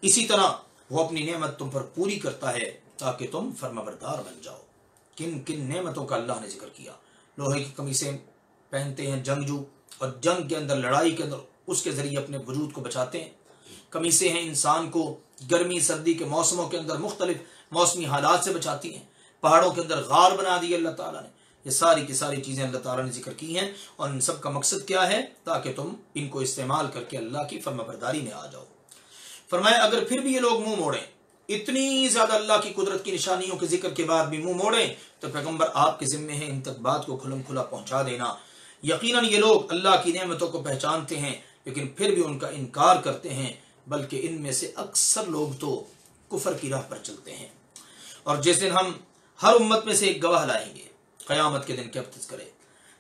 اسی طرح وہ اپنی نعمت تم پر پوری کرتا ہے تاکہ تم فرمانبردار بن جاؤ. کن کن نعمتوں کا اللہ نے ذکر کیا. لوہے کی قمیصیں پہنتے ہیں جنگجو اور جنگ کے اندر لڑائی کے اندر اس کے ذریعے اپنے وجود کو بچاتے ہیں. قمیصیں ہیں انسان کو گرمی سردی کے موسموں کے اندر مختلف موسمی حالات سے بچاتی ہیں. پہاڑوں کے اندر غار بنا دی اللہ تعالیٰ نے. یہ ساری کی ساری چیزیں اللہ تعالیٰ نے ذکر کی ہیں اور ان سب کا مقصد کیا ہے؟ تاکہ تم ان کو استعمال کر کے اللہ کی فرمانبرداری میں آ جاؤ. فرمایا اگر پھر بھی یہ لوگ منہ موڑیں، اتنی زیادہ اللہ کی قدرت کی نشانیوں کے ذکر کے بعد بھی منہ موڑیں، تو پیغمبر آپ کے ذمے ہیں ان تک بات کو کھلم کھلا پہنچا دینا. یقیناً یہ لوگ اللہ کی نعمتوں کو پہچانتے ہیں لیکن پھر بھی ان کا انکار کرتے ہیں، بلکہ ان میں سے اکثر لوگ تو کفر کی راہ پر چلتے ہیں. اور جس دن ہم ہر امت میں سے ایک گواہ لائیں گے، قیامت کے دن کیا تذکرے،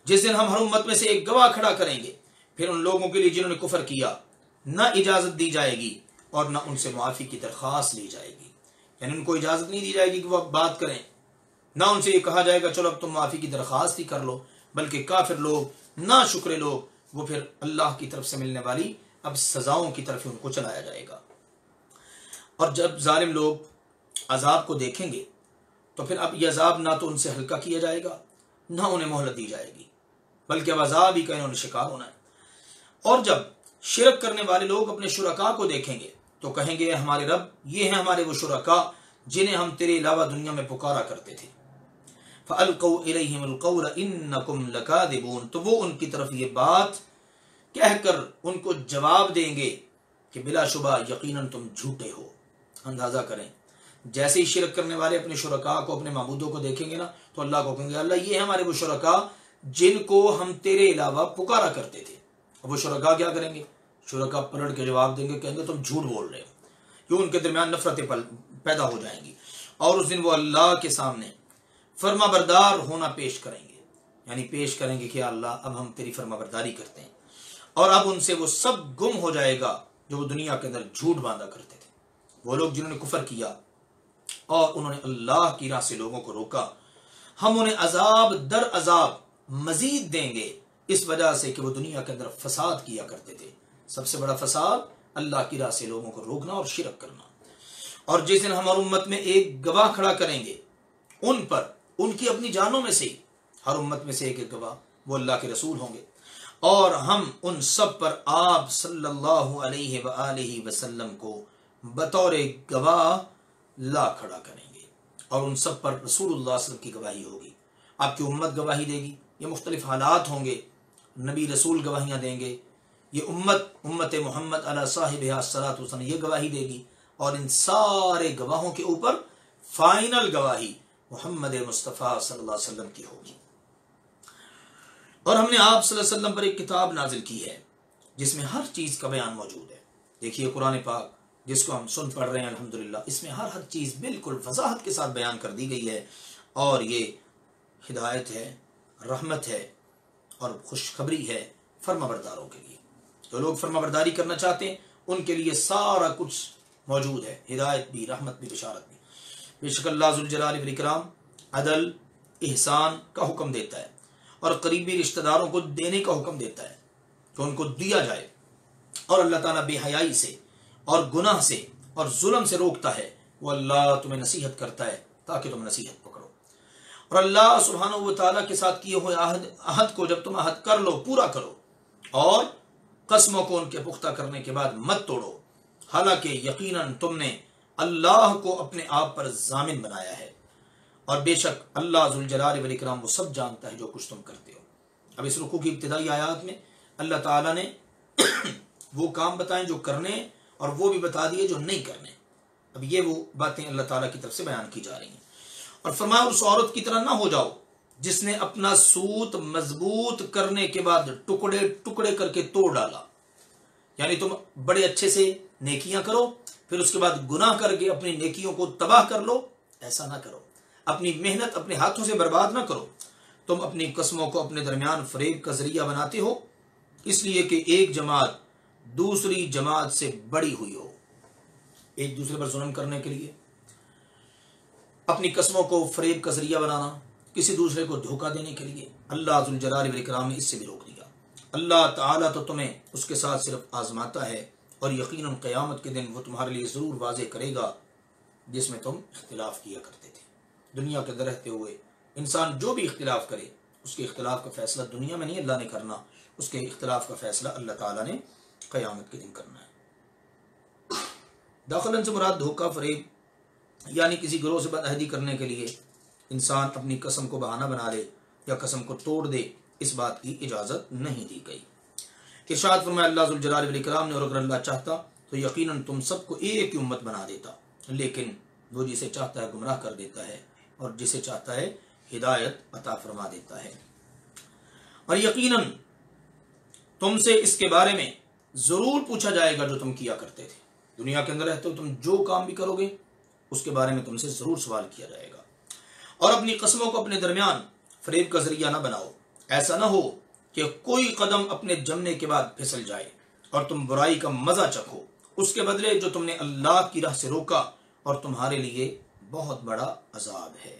جس دن ہم ہر امت میں سے ایک گواہ کھڑا کریں گے، پھر ان لوگوں کے لیے جنہوں نے کفر کیا نہ اجازت دی جائے گی اور نہ ان سے معافی کی درخواست لی جائے گی. یعنی ان کو اجازت نہیں دی جائے گی کہ وہ بات کریں، نہ ان سے یہ کہا جائے گا چلو اب تم معافی کی درخواست ہی کر لو، بلکہ کافر لوگ نہ شکر لوگ وہ پھر اللہ کی طرف سے ملنے والی اب سزاؤں کی طرف ان کو چلایا جائے گا. اور جب ظالم لوگ عذاب کو دیکھیں گے تو پھر اب یہ عذاب نہ تو ان سے ہلکا کیا جائے گا نہ انہیں مہلت دی جائے گی، بلکہ اب عذاب ہی کا انہوں نے شکار ہونا ہے. اور جب شرک کرنے والے لوگ اپنے شرکاء کو دیکھیں گے تو کہیں گے ہمارے رب یہ ہیں ہمارے وہ شرکاء جنہیں ہم تیرے علاوہ دنیا میں پکارا کرتے تھے. فَأَلْقَوْا إِلَيْهِمُ الْقَوْلَ إِنَّكُمْ لَكَاذِبُونَ، تو وہ ان کی طرف یہ بات کہہ کر ان کو جواب دیں گے کہ بلا شبہ یقیناً تم جھوٹے ہو. اندازہ کریں جیسے ہی شرک کرنے والے اپنے شرکاء کو اپنے معبودوں کو دیکھیں گے نا تو اللہ کو کہیں گے اللہ یہ ہمارے وہ شرکاء جن کو ہم تیرے علاوہ پکارا کرتے تھے. اب وہ شرکاء کیا کریں گے؟ شرکاء پلٹ کے جواب دیں گے، کہیں گے تم جھوٹ بول رہے ہو. کیوں؟ ان کے درمیان نفرتیں پیدا ہو جائیں گی اور اس دن وہ اللہ کے سامنے فرما بردار ہونا پیش کریں گے، یعنی پیش کریں گے کہ اللہ اب ہم تیری فرما برداری کرتے ہیں. اور اب ان سے وہ سب گم ہو جائے گا جو وہ دنیا کے اندر جھوٹ باندھا کرتے تھے. وہ لوگ جنہوں نے کفر کیا اور انہوں نے اللہ کی راہ سے لوگوں کو روکا، ہم انہیں عذاب در عذاب مزید دیں گے اس وجہ سے کہ وہ دنیا کے اندر فساد کیا کرتے تھے. سب سے بڑا فساد اللہ کی راہ سے لوگوں کو روکنا اور شرک کرنا. اور جس دن ہم ہر امت میں ایک گواہ کھڑا کریں گے ان پر، ان کی اپنی جانوں میں سے ہر امت میں سے ایک ایک گواہ وہ اللہ کے رسول ہوں گے، اور ہم ان سب پر آپ صلی اللہ علیہ وآلہ وسلم کو بطور گواہ لا کھڑا کریں گے اور ان سب پر رسول اللہ صلی اللہ علیہ وسلم کی گواہی ہوگی. آپ کی امت گواہی دے گی. یہ مختلف حالات ہوں گے، نبی رسول گواہیاں دیں گے، یہ امت محمد علی صاحبہ الصلاۃ والسلام یہ گواہی دے گی، اور ان سارے گواہوں کے اوپر فائنل گواہی محمد مصطفیٰ صلی اللہ علیہ وسلم کی ہوگی. اور ہم نے آپ صلی اللہ علیہ وسلم پر ایک کتاب نازل کی ہے جس میں ہر چیز کا بیان موجود ہے. دیکھیے قرآن پاک جس کو ہم سن پڑھ رہے ہیں الحمدللہ، اس میں ہر چیز بالکل وضاحت کے ساتھ بیان کر دی گئی ہے، اور یہ ہدایت ہے، رحمت ہے اور خوشخبری ہے فرما برداروں کے لیے. جو لوگ فرما برداری کرنا چاہتے ہیں ان کے لیے سارا کچھ موجود ہے، ہدایت بھی، رحمت بھی، بشارت بھی. بے شک اللہ ذوالجلال والاکرام عدل احسان کا حکم دیتا ہے اور قریبی رشتہ داروں کو دینے کا حکم دیتا ہے کہ ان کو دیا جائے، اور اللہ تعالیٰ بے حیائی سے اور گناہ سے اور ظلم سے روکتا ہے. وہ اللہ تمہیں نصیحت کرتا ہے تاکہ تم نصیحت پکڑو. اور اللہ سبحانہ و تعالیٰ کے ساتھ کیے ہوئے عہد کو جب تم عہد کر لو پورا کرو، اور قسموں کو ان کے پختہ کرنے کے بعد مت توڑو، حالانکہ یقیناً تم نے اللہ کو اپنے آپ پر ضامن بنایا ہے، اور بے شک اللہ ذوالجلال والاکرام وہ سب جانتا ہے جو کچھ تم کرتے ہو. اب اس رکوع کی ابتدائی آیات میں اللہ تعالیٰ نے وہ کام بتائیں جو کرنے اور وہ بھی بتا دیے جو نہیں کرنے. اب یہ وہ باتیں اللہ تعالیٰ کی طرف سے بیان کی جا رہی ہیں. اور فرمایا اس عورت کی طرح نہ ہو جاؤ جس نے اپنا سوت مضبوط کرنے کے بعد ٹکڑے ٹکڑے کر کے توڑ ڈالا. یعنی تم بڑے اچھے سے نیکیاں کرو پھر اس کے بعد گناہ کر کے اپنی نیکیوں کو تباہ کر لو. ایسا نہ کرو. اپنی محنت اپنے ہاتھوں سے برباد نہ کرو. تم اپنی قسموں کو اپنے درمیان فریب کا ذریعہ بناتے ہو اس لیے کہ ایک جماعت دوسری جماعت سے بڑی ہوئی ہو. ایک دوسرے پر ظلم کرنے کے لیے اپنی قسموں کو فریب کا ذریعہ بنانا کسی دوسرے کو دھوکہ دینے کے لیے اللہ ذو الجلال والاکرام نے اس سے بھی روک دیا۔ اللہ تعالیٰ تو تمہیں اس کے ساتھ صرف آزماتا ہے، اور یقیناً قیامت کے دن وہ تمہارے لیے ضرور واضح کرے گا جس میں تم اختلاف کیا کرتے تھے۔ دنیا کے اندر رہتے ہوئے انسان جو بھی اختلاف کرے، اس کے اختلاف کا فیصلہ دنیا میں نہیں اللہ نے کرنا، اس کے اختلاف کا فیصلہ اللہ تعالیٰ نے قیامت کے دن کرنا ہے۔ داخلن سے مراد دھوکہ، فریب، یعنی کسی گروہ سے بدعہدی کرنے کے لیے انسان اپنی قسم کو بہانہ بنا لے یا قسم کو توڑ دے، اس بات کی اجازت نہیں دی گئی۔ ارشاد فرمایا اللہ ذو الجلال والاکرام نے، اور اگر اللہ چاہتا تو یقیناً تم سب کو ایک ہی امت بنا دیتا، لیکن وہ جسے چاہتا ہے گمراہ کر دیتا ہے اور جسے چاہتا ہے ہدایت عطا فرما دیتا ہے۔ اور یقیناً تم سے اس کے بارے میں ضرور پوچھا جائے گا جو تم کیا کرتے تھے۔ دنیا کے اندر رہتے ہو تم جو کام بھی کرو گے اس کے بارے میں تم سے ضرور سوال کیا جائے گا۔ اور اپنی قسموں کو اپنے درمیان فریب کا ذریعہ نہ بناؤ، ایسا نہ ہو کہ کوئی قدم اپنے جمنے کے بعد پھسل جائے اور تم برائی کا مزہ چکھو، اس کے بدلے جو تم نے اللہ کی راہ سے روکا، اور تمہارے لیے بہت بڑا عذاب ہے۔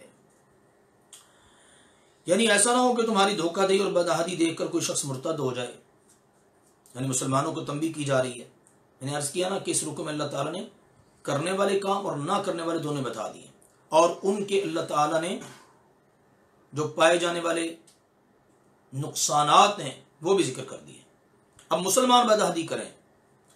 یعنی ایسا نہ ہو کہ تمہاری دھوکہ دہی اور بدعہدی دیکھ کر کوئی شخص مرتد ہو جائے۔ یعنی مسلمانوں کو تنبیہ کی جا رہی ہے۔ میں نے عرض کیا نا کہ اس رکو میں اللہ تعالیٰ نے کرنے والے کام اور نہ کرنے والے دونوں بتا دیے، اور ان کے اللہ تعالیٰ نے جو پائے جانے والے نقصانات ہیں وہ بھی ذکر کر دیے۔ اب مسلمان بدعہدی کریں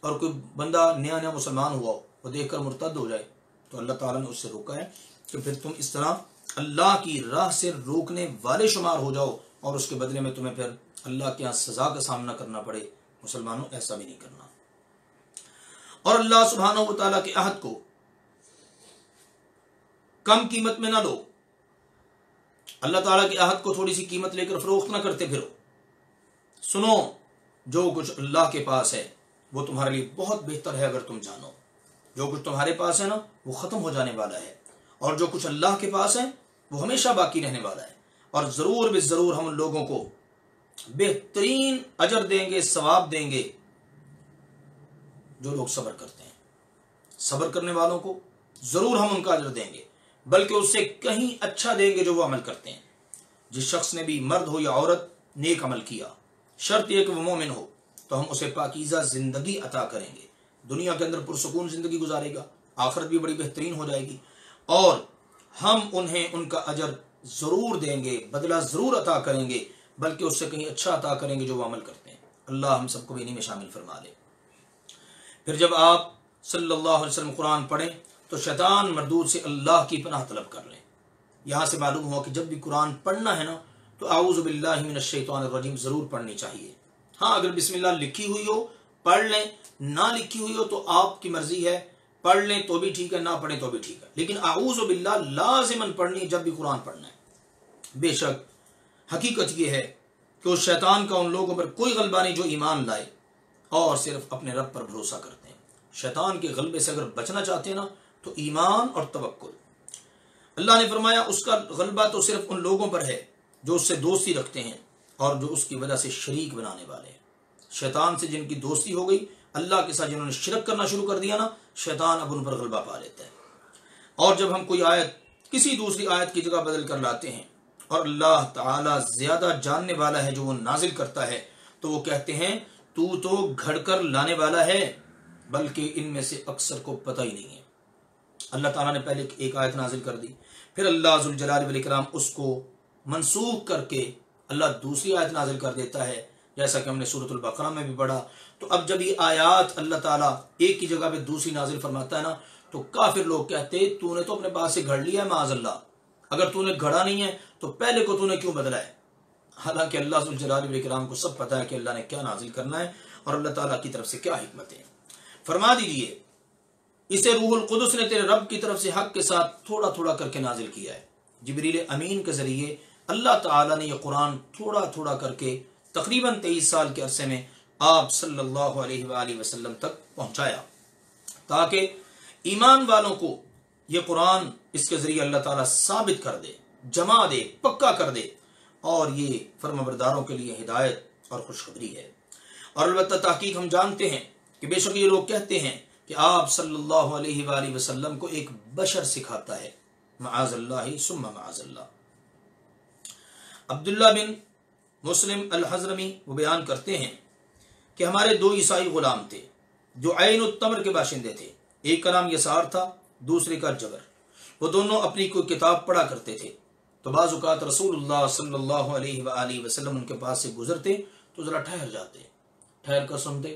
اور کوئی بندہ نیا مسلمان ہوا ہو، وہ دیکھ کر مرتد ہو جائے، تو اللہ تعالیٰ نے اس سے روکا ہے کہ پھر تم اس طرح اللہ کی راہ سے روکنے والے شمار ہو جاؤ اور اس کے بدلے میں تمہیں پھر اللہ کے یہاں سزا کا سامنا کرنا پڑے۔ مسلمانوں ایسا بھی نہیں کرنا۔ اور اللہ سبحانہ و تعالیٰ کے عہد کو کم قیمت میں نہ لو، اللہ تعالیٰ کے عہد کو تھوڑی سی قیمت لے کر فروخت نہ کرتے پھرو۔ سنو، جو کچھ اللہ کے پاس ہے وہ تمہارے لیے بہت بہتر ہے اگر تم جانو۔ جو کچھ تمہارے پاس ہے نا وہ ختم ہو جانے والا ہے، اور جو کچھ اللہ کے پاس ہے وہ ہمیشہ باقی رہنے والا ہے۔ اور ضرور بے ضرور ہم ان لوگوں کو بہترین اجر دیں گے، ثواب دیں گے جو لوگ صبر کرتے ہیں۔ صبر کرنے والوں کو ضرور ہم ان کا اجر دیں گے، بلکہ اس سے کہیں اچھا دیں گے جو وہ عمل کرتے ہیں۔ جس شخص نے بھی، مرد ہو یا عورت، نیک عمل کیا، شرط یہ کہ وہ مومن ہو، تو ہم اسے پاکیزہ زندگی عطا کریں گے۔ دنیا کے اندر پرسکون زندگی گزارے گا، آخرت بھی بڑی بہترین ہو جائے گی، اور ہم انہیں ان کا اجر ضرور دیں گے، بدلہ ضرور عطا کریں گے، بلکہ اس سے کہیں اچھا عطا کریں گے جو وہ عمل کرتے ہیں۔ اللہ ہم سب کو بھی انہی میں شامل فرما لے۔ پھر جب آپ صلی اللہ علیہ وسلم قرآن پڑھیں تو شیطان مردود سے اللہ کی پناہ طلب کر لیں۔ یہاں سے معلوم ہوا کہ جب بھی قرآن پڑھنا ہے نا تو اعوذ باللہ من الشیطان الرجیم ضرور پڑھنی چاہیے۔ ہاں، اگر بسم اللہ لکھی ہوئی ہو پڑھ لیں، نہ لکھی ہوئی ہو تو آپ کی مرضی ہے، پڑھ لیں تو بھی ٹھیک ہے، نہ پڑھیں تو بھی ٹھیک ہے، لیکن اعوذ باللہ لازماً پڑھنی ہے جب بھی قرآن پڑھنا ہے۔ بے شک حقیقت یہ ہے کہ اس شیطان کا ان لوگوں پر کوئی غلبہ نہیں جو ایمان لائے اور صرف اپنے رب پر بھروسہ کرتے ہیں۔ شیطان کے غلبے سے اگر بچنا چاہتے ہیں نا تو ایمان اور توکل۔ اللہ نے فرمایا اس کا غلبہ تو صرف ان لوگوں پر ہے جو اس سے دوستی رکھتے ہیں اور جو اس کی وجہ سے شریک بنانے والے ہیں۔ شیطان سے جن کی دوستی ہو گئی، اللہ کے ساتھ جنہوں نے شرک کرنا شروع کر دیا نا، شیطان اب ان پر غلبہ پا لیتا ہے۔ اور جب ہم کوئی آیت کسی دوسری آیت کی جگہ بدل کر لاتے ہیں اور اللہ تعالیٰ زیادہ جاننے والا ہے جو وہ نازل کرتا ہے، تو وہ کہتے ہیں تو گھڑ کر لانے والا ہے، بلکہ ان میں سے اکثر کو پتہ ہی نہیں ہے۔ اللہ تعالیٰ نے پہلے ایک آیت نازل کر دی، پھر اللہ ذو الجلال والاکرام اس کو منسوخ کر کے اللہ دوسری آیت نازل کر دیتا ہے، جیسا کہ ہم نے سورۃ البقرہ میں بھی پڑھا۔ تو اب جب یہ آیات اللہ تعالیٰ ایک کی جگہ پہ دوسری نازل فرماتا ہے نا، تو کافر لوگ کہتے تو نے تو اپنے پاس سے گھڑ لیا ہے معاذ اللہ، اگر تو نے گھڑا نہیں ہے تو پہلے کو تو نے کیوں بدلا ہے؟ حالانکہ اللہ ذو الجلال والاکرام کو سب پتہ ہے کہ اللہ نے کیا نازل کرنا ہے اور اللہ تعالیٰ کی طرف سے کیا حکمت ہے۔ فرما دیجئے اسے روح القدس نے تیرے رب کی طرف سے حق کے ساتھ تھوڑا تھوڑا کر کے نازل کیا ہے۔ جبریل امین کے ذریعے اللہ تعالیٰ نے یہ قرآن تھوڑا تھوڑا کر کے تقریباً 23 سال کے عرصے میں آپ صلی اللہ علیہ وآلہ وسلم تک پہنچایا، تاکہ ایمان والوں کو یہ قرآن اس کے ذریعے اللہ تعالیٰ ثابت کر دے، جما دے، پکا کر دے، اور یہ فرمانبرداروں کے لیے ہدایت اور خوشخبری ہے۔ اور البتہ تحقیق ہم جانتے ہیں کہ بے شک یہ لوگ کہتے ہیں کہ آپ صلی اللہ علیہ وآلہ وسلم کو ایک بشر سکھاتا ہے، معاذ اللہ ثم معاذ اللہ۔ عبداللہ بن مسلم الحضرمی وہ بیان کرتے ہیں کہ ہمارے 2 عیسائی غلام تھے جو عین التمر کے باشندے تھے، ایک کا نام یسار تھا، دوسرے کا جبر۔ وہ دونوں اپنی کوئی کتاب پڑھا کرتے تھے، تو بعض اوقات رسول اللہ صلی اللہ علیہ وآلہ وسلم ان کے پاس سے گزرتے تو ذرا ٹھہر جاتے، ٹھہر کر سنتے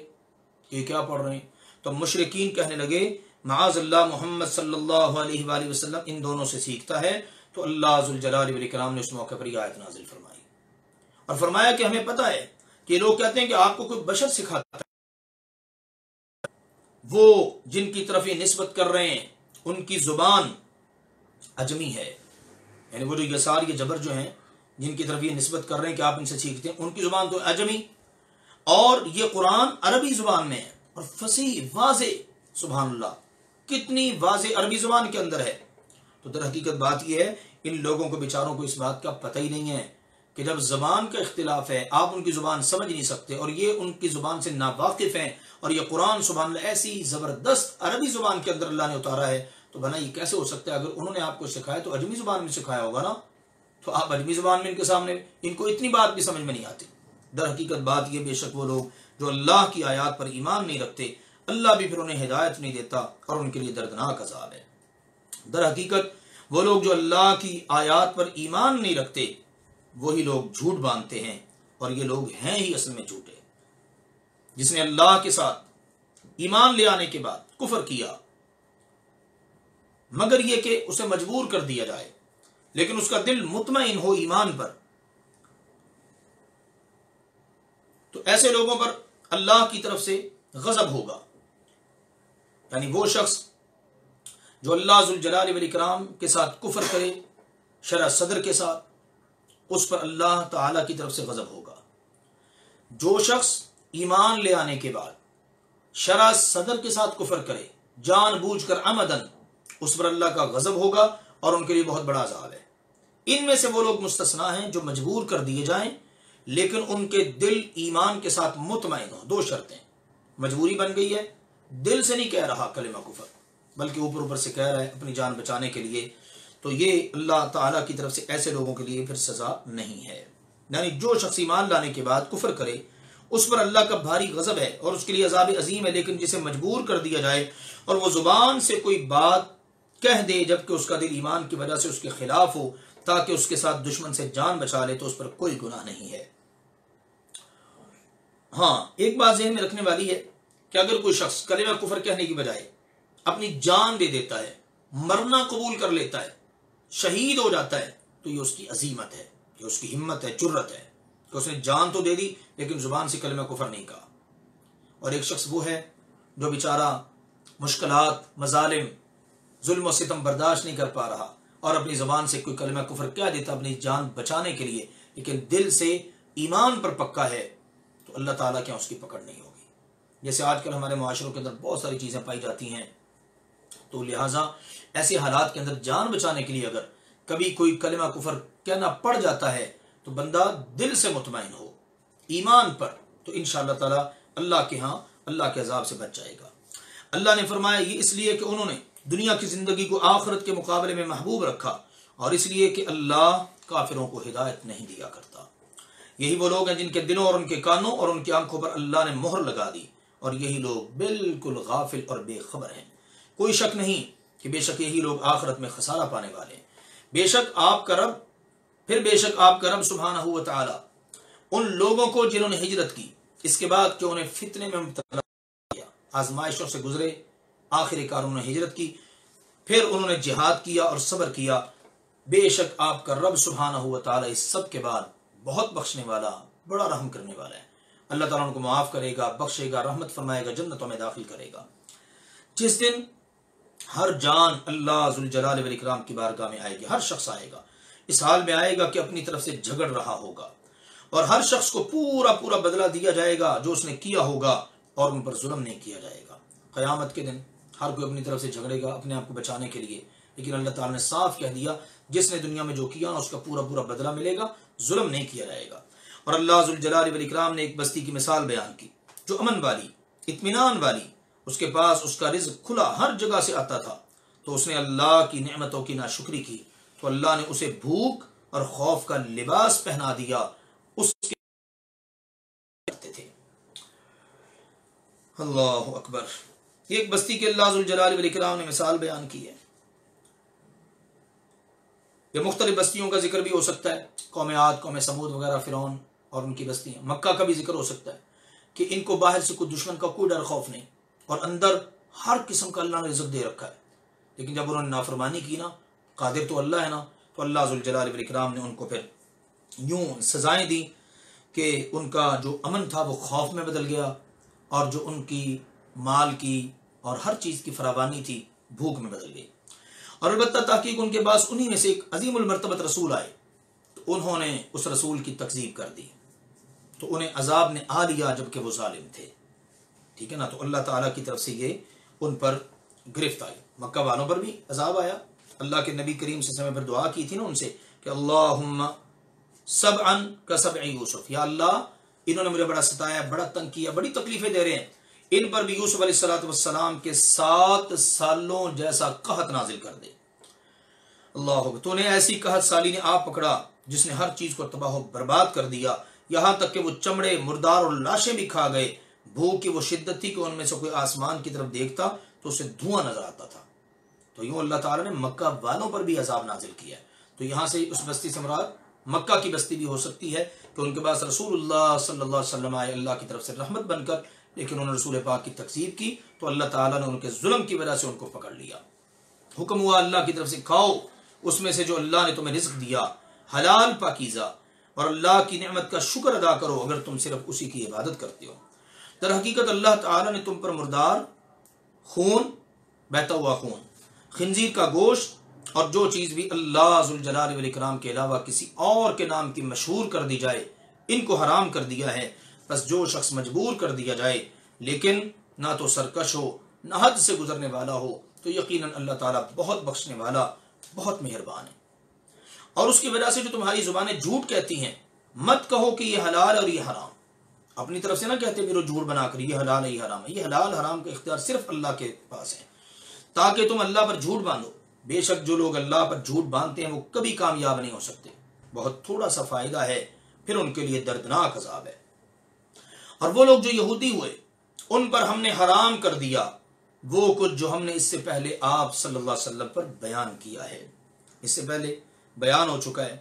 یہ کیا پڑھ رہے ہیں۔ تو مشرکین کہنے لگے معاذ اللہ محمد صلی اللہ علیہ وآلہ وسلم ان دونوں سے سیکھتا ہے، تو اللہ ذوالجلال والاکرام نے اس موقع پر یہ آیت نازل فرمائی اور فرمایا کہ ہمیں پتہ ہے کہ لوگ کہتے ہیں کہ آپ کو کوئی بشر سکھاتا ہے، وہ جن کی طرف یہ نسبت کر رہے ہیں ان کی زبان عجمی ہے، یعنی وہ جو یسار یہ جبر جو ہیں جن کی طرف یہ نسبت کر رہے ہیں کہ آپ ان سے سیکھتے ہیں، ان کی زبان تو عجمی، اور یہ قرآن عربی زبان میں ہے اور فصیح واضح، سبحان اللہ کتنی واضح عربی زبان کے اندر ہے۔ تو در حقیقت بات یہ ہے ان لوگوں کو بیچاروں کو اس بات کا پتہ ہی نہیں ہے کہ جب زبان کا اختلاف ہے، آپ ان کی زبان سمجھ نہیں سکتے اور یہ ان کی زبان سے ناواقف ہیں، اور یہ قرآن سبحان اللہ ایسی زبردست عربی زبان کے اندر اللہ نے اتارا ہے، تو بنا یہ کیسے ہو سکتا ہے؟ اگر انہوں نے آپ کو سکھایا تو عجمی زبان میں سکھایا ہوگا نا، تو آپ عجمی زبان میں ان کے سامنے ان کو اتنی بات بھی سمجھ میں نہیں آتی۔ در حقیقت بات یہ بے شک وہ لوگ جو اللہ کی آیات پر ایمان نہیں رکھتے، اللہ بھی پھر انہیں ہدایت نہیں دیتا اور ان کے لیے دردناک عذاب ہے۔ در حقیقت وہ لوگ جو اللہ کی آیات پر ایمان نہیں رکھتے وہی لوگ جھوٹ باندھتے ہیں، اور یہ لوگ ہیں ہی اصل میں جھوٹے۔ جس نے اللہ کے ساتھ ایمان لے آنے کے بعد کفر کیا مگر یہ کہ اسے مجبور کر دیا جائے لیکن اس کا دل مطمئن ہو ایمان پر، تو ایسے لوگوں پر اللہ کی طرف سے غضب ہوگا۔ یعنی وہ شخص جو اللہ ذوالجلال والاکرام کے ساتھ کفر کرے شرع صدر کے ساتھ، اس پر اللہ تعالی کی طرف سے غضب ہوگا۔ جو شخص ایمان لے آنے کے بعد شرع صدر کے ساتھ کفر کرے جان بوجھ کر عمدن، اس پر اللہ کا غضب ہوگا اور ان کے لیے بہت بڑا عذاب ہے۔ ان میں سے وہ لوگ مستثنا ہیں جو مجبور کر دیے جائیں لیکن ان کے دل ایمان کے ساتھ مطمئن ہو۔ 2 شرطیں، مجبوری بن گئی ہے، دل سے نہیں کہہ رہا کلمہ کفر بلکہ اوپر اوپر سے کہہ رہا ہے اپنی جان بچانے کے لیے، تو یہ اللہ تعالیٰ کی طرف سے ایسے لوگوں کے لیے پھر سزا نہیں ہے۔ یعنی جو شخص ایمان لانے کے بعد کفر کرے اس پر اللہ کا بھاری غضب ہے اور اس کے لیے عذاب عظیم ہے، لیکن جسے مجبور کر دیا جائے اور وہ زبان سے کوئی بات کہہ دے جبکہ اس کا دل ایمان کی وجہ سے اس کے خلاف ہو تاکہ اس کے ساتھ دشمن سے جان بچا لے، تو اس پر کوئی گناہ نہیں ہے۔ ہاں ایک بات ذہن میں رکھنے والی ہے کہ اگر کوئی شخص کلمہ کفر کہنے کی بجائے اپنی جان دے دیتا ہے، مرنا قبول کر لیتا ہے، شہید ہو جاتا ہے، تو یہ اس کی عظیمت ہے، یہ اس کی ہمت ہے، جرت ہے کہ اس نے جان تو دے دی لیکن زبان سے کلمہ کفر نہیں کہا۔ اور ایک شخص وہ ہے جو بیچارہ مشکلات، مظالم، ظلم و ستم برداشت نہیں کر پا رہا اور اپنی زبان سے کوئی کلمہ کفر کہہ دیتا اپنی جان بچانے کے لیے، لیکن دل سے ایمان پر پکا ہے، تو اللہ تعالیٰ کیا اس کی پکڑ نہیں ہوگی۔ جیسے آج کل ہمارے معاشروں کے اندر بہت ساری چیزیں پائی جاتی ہیں، تو لہٰذا ایسے حالات کے اندر جان بچانے کے لیے اگر کبھی کوئی کلمہ کفر کہنا پڑ جاتا ہے تو بندہ دل سے مطمئن ہو ایمان پر، تو انشاءاللہ تعالیٰ اللہ کے ہاں اللہ کے عذاب سے بچ جائے گا۔ اللہ نے فرمایا یہ اس لیے کہ انہوں نے دنیا کی زندگی کو آخرت کے مقابلے میں محبوب رکھا، اور اس لیے کہ اللہ کافروں کو ہدایت نہیں دیا کرتا۔ یہی وہ لوگ ہیں جن کے دلوں اور ان کے کانوں اور ان کی آنکھوں پر اللہ نے مہر لگا دی، اور یہی لوگ بالکل غافل اور بے خبر ہیں۔ کوئی شک نہیں کہ بے شک یہی لوگ آخرت میں خسارہ پانے والے ہیں۔ بے شک آپ کا رب سبحانہ و تعالی ان لوگوں کو جنہوں نے ہجرت کی اس کے بعد کہ انہیں فتنے میں مبتلا کیا، آزمائشوں سے گزرے، آخر کار انہوں نے ہجرت کی، پھر انہوں نے جہاد کیا اور صبر کیا، بے شک آپ کا رب سبحانہ و تعالی اس سب کے بعد بہت بخشنے والا، بڑا رحم کرنے والا ہے۔ اللہ تعالیٰ ان کو معاف کرے گا، بخشے گا، رحمت فرمائے گا، جنتوں میں داخل کرے گا۔ جس دن ہر جان اللہ ذوالجلال والاکرام کی بارگاہ میں آئے گی، ہر شخص آئے گا، اس حال میں آئے گا کہ اپنی طرف سے جھگڑ رہا ہوگا، اور ہر شخص کو پورا بدلہ دیا جائے گا جو اس نے کیا ہوگا، اور ان پر ظلم نہیں کیا جائے گا۔ قیامت کے دن ہر کوئی اپنی طرف سے جھگڑے گا اپنے آپ کو بچانے کے لیے، لیکن اللہ تعالیٰ نے صاف کہہ دیا جس نے دنیا میں جو کیا نا اس کا پورا بدلہ ملے گا، ظلم نہیں کیا جائے گا۔ اور اللہ ذوالجلال والاکرام نے ایک بستی کی مثال بیان کی جو امن والی، اطمینان والی، اس کے پاس اس کا رزق کھلا ہر جگہ سے آتا تھا، تو اس نے اللہ کی نعمتوں کی ناشکری کی تو اللہ نے اسے بھوک اور خوف کا لباس پہنا دیا اس کے کرتے تھے۔ اللہ اکبر۔ یہ ایک بستی کے اللہ ذوالجلال والاکرام نے مثال بیان کی ہے۔ یہ مختلف بستیوں کا ذکر بھی ہو سکتا ہے، قوم عاد، قوم سمود وغیرہ، فرعون اور ان کی بستیاں۔ مکہ کا بھی ذکر ہو سکتا ہے کہ ان کو باہر سے کوئی دشمن کا کوئی ڈر خوف نہیں، اور اندر ہر قسم کا اللہ نے رزق دے رکھا ہے، لیکن جب انہوں نے نافرمانی کی نا، قادر تو اللہ ہے نا، تو اللہ ذوالجلال والاکرام نے ان کو پھر یوں سزائیں دی کہ ان کا جو امن تھا وہ خوف میں بدل گیا، اور جو ان کی مال کی اور ہر چیز کی فراوانی تھی بھوک میں بدل گئی۔ اور البتہ تحقیق ان کے پاس انہی میں سے ایک عظیم المرتبت رسول آئے، تو انہوں نے اس رسول کی تکذیب کر دی، تو انہیں عذاب نے آ لیا جبکہ وہ ظالم تھے، ٹھیک ہے نا۔ تو اللہ تعالیٰ کی طرف سے یہ ان پر گرفت آئی۔ مکہ والوں پر بھی عذاب آیا۔ اللہ کے نبی کریم صلی اللہ علیہ وسلم پر دعا کی تھی نا ان سے کہ اللہم سبعا کسبع یوسف، یا اللہ انہوں نے مجھے بڑا ستایا، بڑا تنگ کیا، بڑی تکلیفیں دے رہے ہیں، ان پر بھی یوسف علیہ السلام کے 7 سالوں جیسا قحط نازل کر دے۔ اللہ، تو انہیں ایسی قحط سالی نے آپ پکڑا جس نے ہر چیز کو تباہ و برباد کر دیا، یہاں تک کہ وہ چمڑے، مردار اور لاشیں بھی کھا گئے۔ بھوک کی وہ شدت تھی کہ ان میں سے کوئی آسمان کی طرف دیکھتا تو اسے دھواں نظر آتا تھا۔ تو یوں اللہ تعالیٰ نے مکہ والوں پر بھی عذاب نازل کیا ہے۔ تو یہاں سے اس بستی سے مراد مکہ کی بستی بھی ہو سکتی ہے کہ ان کے پاس رسول اللہ صلی اللہ علیہ وسلم آئے اللہ کی طرف سے رحمت بن کر، لیکن انہوں نے رسول پاک کی تکذیب کی، تو اللہ تعالیٰ نے ان کے ظلم کی وجہ سے ان کو پکڑ لیا۔ حکم ہوا اللہ کی طرف سے کھاؤ اس میں سے جو اللہ نے تمہیں رزق دیا، حلال پاکیزہ، اور اللہ کی نعمت کا شکر ادا کرو اگر تم صرف اسی کی عبادت کرتے ہو۔ در حقیقت اللہ تعالیٰ نے تم پر مردار، خون، بہتا ہوا خون، خنزیر کا گوشت اور جو چیز بھی اللہ ذوالجلال والاکرام کے علاوہ کسی اور کے نام کی مشہور کر دی جائے، ان کو حرام کر دیا ہے۔ بس جو شخص مجبور کر دیا جائے لیکن نہ تو سرکش ہو نہ حد سے گزرنے والا ہو، تو یقیناً اللہ تعالیٰ بہت بخشنے والا، بہت مہربان ہے۔ اور اس کی وجہ سے جو تمہاری زبانیں جھوٹ کہتی ہیں، مت کہو کہ یہ حلال اور یہ حرام، اپنی طرف سے نہ کہتے میرے جھوٹ بنا کر یہ حلال ہے یہ حرام ہے۔ یہ حلال حرام کا اختیار صرف اللہ کے پاس ہے، تاکہ تم اللہ پر جھوٹ باندھو۔ بے شک جو لوگ اللہ پر جھوٹ باندھتے ہیں وہ کبھی کامیاب نہیں ہو سکتے، بہت تھوڑا سا فائدہ ہے، پھر ان کے لیے دردناک عذاب ہے۔ اور وہ لوگ جو یہودی ہوئے ان پر ہم نے حرام کر دیا وہ کچھ جو ہم نے اس سے پہلے آپ صلی اللہ علیہ وسلم پر بیان کیا ہے۔ اس سے پہلے بیان ہو چکا ہے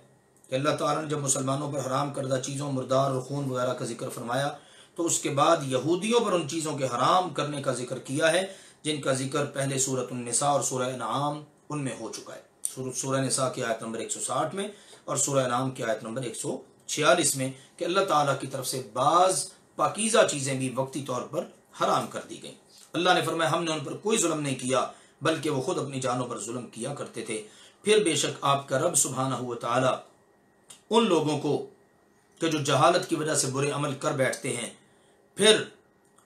کہ اللہ تعالیٰ نے جب مسلمانوں پر حرام کردہ چیزوں، مردار اور خون وغیرہ کا ذکر فرمایا، تو اس کے بعد یہودیوں پر ان چیزوں کے حرام کرنے کا ذکر کیا ہے جن کا ذکر پہلے سورۃ النساء اور سورہ انعام ان میں ہو چکا ہے۔ سورہ نساء کی آیت نمبر 160 میں اور سورہ انعام کی آیت نمبر 146 میں کہ اللہ تعالیٰ کی طرف سے بعض پاکیزہ چیزیں بھی وقتی طور پر حرام کر دی گئیں۔ اللہ نے فرمایا ہم نے ان پر کوئی ظلم نہیں کیا بلکہ وہ خود اپنی جانوں پر ظلم کیا کرتے تھے۔ پھر بے شک آپ کا رب سبحانہ و تعالی ان لوگوں کو کہ جو جہالت کی وجہ سے برے عمل کر بیٹھتے ہیں پھر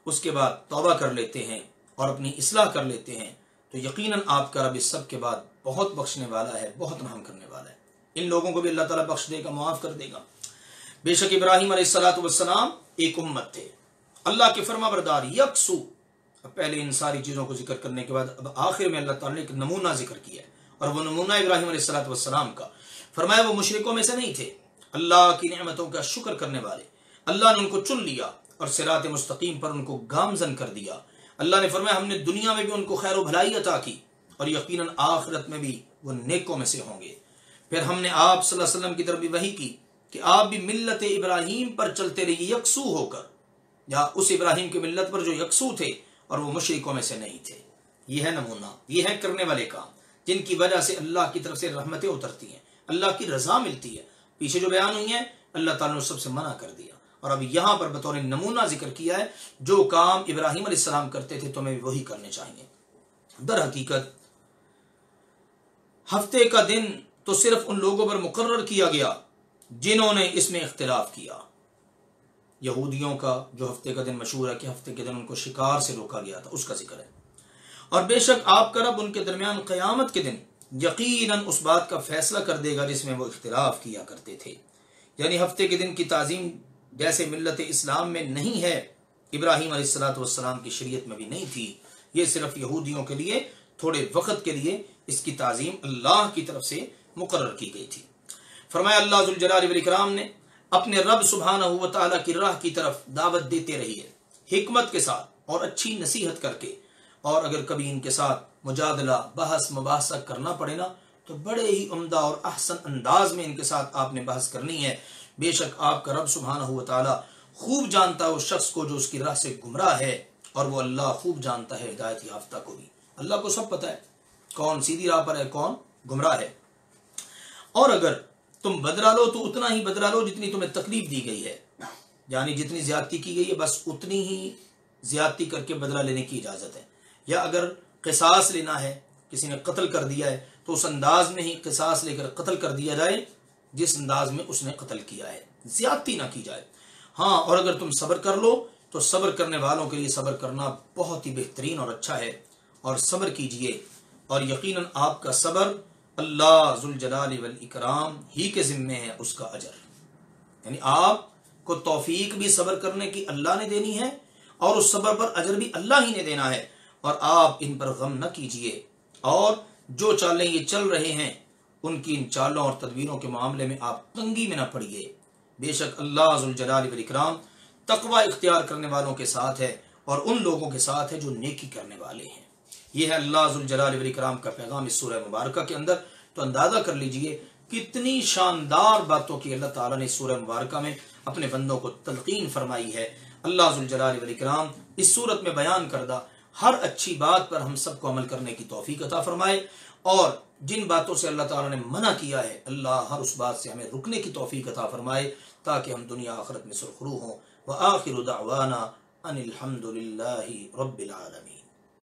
اس کے بعد توبہ کر لیتے ہیں اور اپنی اصلاح کر لیتے ہیں، تو یقیناً آپ کا رب اس سب کے بعد بہت بخشنے والا ہے، بہت رحم کرنے والا ہے۔ ان لوگوں کو بھی اللہ تعالیٰ بخش دے گا، معاف کر دے گا۔ بے شک ابراہیم علیہ السلام ایک امت تھے، اللہ کے فرما بردار، یکسو۔ اب پہلے ان ساری چیزوں کو ذکر کرنے کے بعد اب آخر میں اللہ تعالیٰ نے ایک نمونہ ذکر کیا ہے، اور وہ نمونہ ابراہیم علیہ السلام کا۔ فرمایا وہ مشرکوں میں سے نہیں تھے، اللہ کی نعمتوں کا شکر کرنے والے۔ اللہ نے ان کو چن لیا اور صراط مستقیم پر ان کو گامزن کر دیا۔ اللہ نے فرمایا ہم نے دنیا میں بھی ان کو خیر و بھلائی عطا کی اور یقیناً آخرت میں بھی وہ نیکوں میں سے ہوں گے۔ پھر ہم نے آپ صلی اللہ علیہ وسلم کی طرف بھی وحی کی کہ آپ بھی ملت ابراہیم پر چلتے رہیے، یکسو ہو کر، یا اس ابراہیم کی ملت پر جو یکسو تھے اور وہ مشرکوں میں سے نہیں تھے۔ یہ ہے نمونہ، یہ ہے کرنے والے کام جن کی وجہ سے اللہ کی طرف سے رحمتیں اترتی ہیں، اللہ کی رضا ملتی ہے۔ پیچھے جو بیان ہوئی ہیں اللہ تعالیٰ نے سب سے منع کر دیا، اور اب یہاں پر بطور نمونہ ذکر کیا ہے جو کام ابراہیم علیہ السلام کرتے تھے تمہیں بھی وہی کرنے چاہیے۔ در حقیقت ہفتے کا دن تو صرف ان لوگوں پر مقرر کیا گیا جنہوں نے اس میں اختلاف کیا۔ یہودیوں کا جو ہفتے کا دن مشہور ہے کہ ہفتے کے دن ان کو شکار سے روکا گیا تھا، اس کا ذکر ہے۔ اور بے شک آپ کا رب ان کے درمیان قیامت کے دن یقیناً اس بات کا فیصلہ کر دے گا جس میں وہ اختلاف کیا کرتے تھے۔ یعنی ہفتے کے دن کی تعظیم جیسے ملت اسلام میں نہیں ہے، ابراہیم علیہ السلام کی شریعت میں بھی نہیں تھی، یہ صرف یہودیوں کے لیے تھوڑے وقت کے لیے اس کی تعظیم اللہ کی طرف سے مقرر کی گئی تھی۔ فرمایا اللہ ذوالجلال والاکرام نے اپنے رب سبحانہ و تعالیٰ کی راہ کی طرف دعوت دیتے رہیے حکمت کے ساتھ اور اچھی نصیحت کر کے، اور اگر کبھی ان کے ساتھ مجادلہ بحث مباحثہ کرنا پڑے نا تو بڑے ہی عمدہ اور احسن انداز میں ان کے ساتھ آپ نے بحث کرنی ہے۔ بے شک آپ کا رب سبحانہ و تعالیٰ خوب جانتا ہے اس شخص کو جو اس کی راہ سے گمراہ ہے، اور وہ اللہ خوب جانتا ہے ہدایت یافتہ کو بھی۔ اللہ کو سب پتہ ہے کون سیدھی راہ پر ہے کون گمراہ ہے۔ اور اگر تم بدلہ لو تو اتنا ہی بدلہ لو جتنی تمہیں تکلیف دی گئی ہے، یعنی جتنی زیادتی کی گئی ہے بس اتنی ہی زیادتی کر کے بدلہ لینے کی اجازت ہے۔ یا اگر قصاص لینا ہے، کسی نے قتل کر دیا ہے تو اس انداز میں ہی قصاص لے کر قتل کر دیا جائے جس انداز میں اس نے قتل کیا ہے، زیادتی نہ کی جائے۔ ہاں، اور اگر تم صبر کر لو تو صبر کرنے والوں کے لیے صبر کرنا بہت ہی بہترین اور اچھا ہے، اور صبر کیجئے، اور یقیناً آپ کا صبر اللہ ذوالجلال والاکرام ہی کے ذمے ہے اس کا اجر، یعنی آپ کو توفیق بھی صبر کرنے کی اللہ نے دینی ہے، اور اس صبر پر اجر بھی اللہ ہی نے دینا ہے، اور آپ ان پر غم نہ کیجئے، اور جو چالیں یہ چل رہے ہیں ان کی ان چالوں اور تدبیروں کے معاملے میں آپ تنگی میں نہ پڑیے۔ بے شک اللہ ذوالجلال والاکرام تقوی اختیار کرنے والوں کے ساتھ ہے، اور ان لوگوں کے ساتھ ہے جو نیکی کرنے والے ہیں۔ یہ ہے اللہ ذوالجلال والاکرام کا پیغام اس سورہ مبارکہ کے اندر۔ تو اندازہ کر لیجئے کتنی شاندار باتوں کی اللہ تعالیٰ نے سورہ مبارکہ میں اپنے بندوں کو تلقین فرمائی ہے۔ اللہ ذوالجلال والاکرام اس صورت میں بیان کردہ ہر اچھی بات پر ہم سب کو عمل کرنے کی توفیق عطا فرمائے، اور جن باتوں سے اللہ تعالیٰ نے منع کیا ہے اللہ ہر اس بات سے ہمیں رکنے کی توفیق عطا فرمائے تاکہ ہم دنیا آخرت میں سرخرو ہوں۔ وآخر دعوانا ان الحمد للہ رب العالمین۔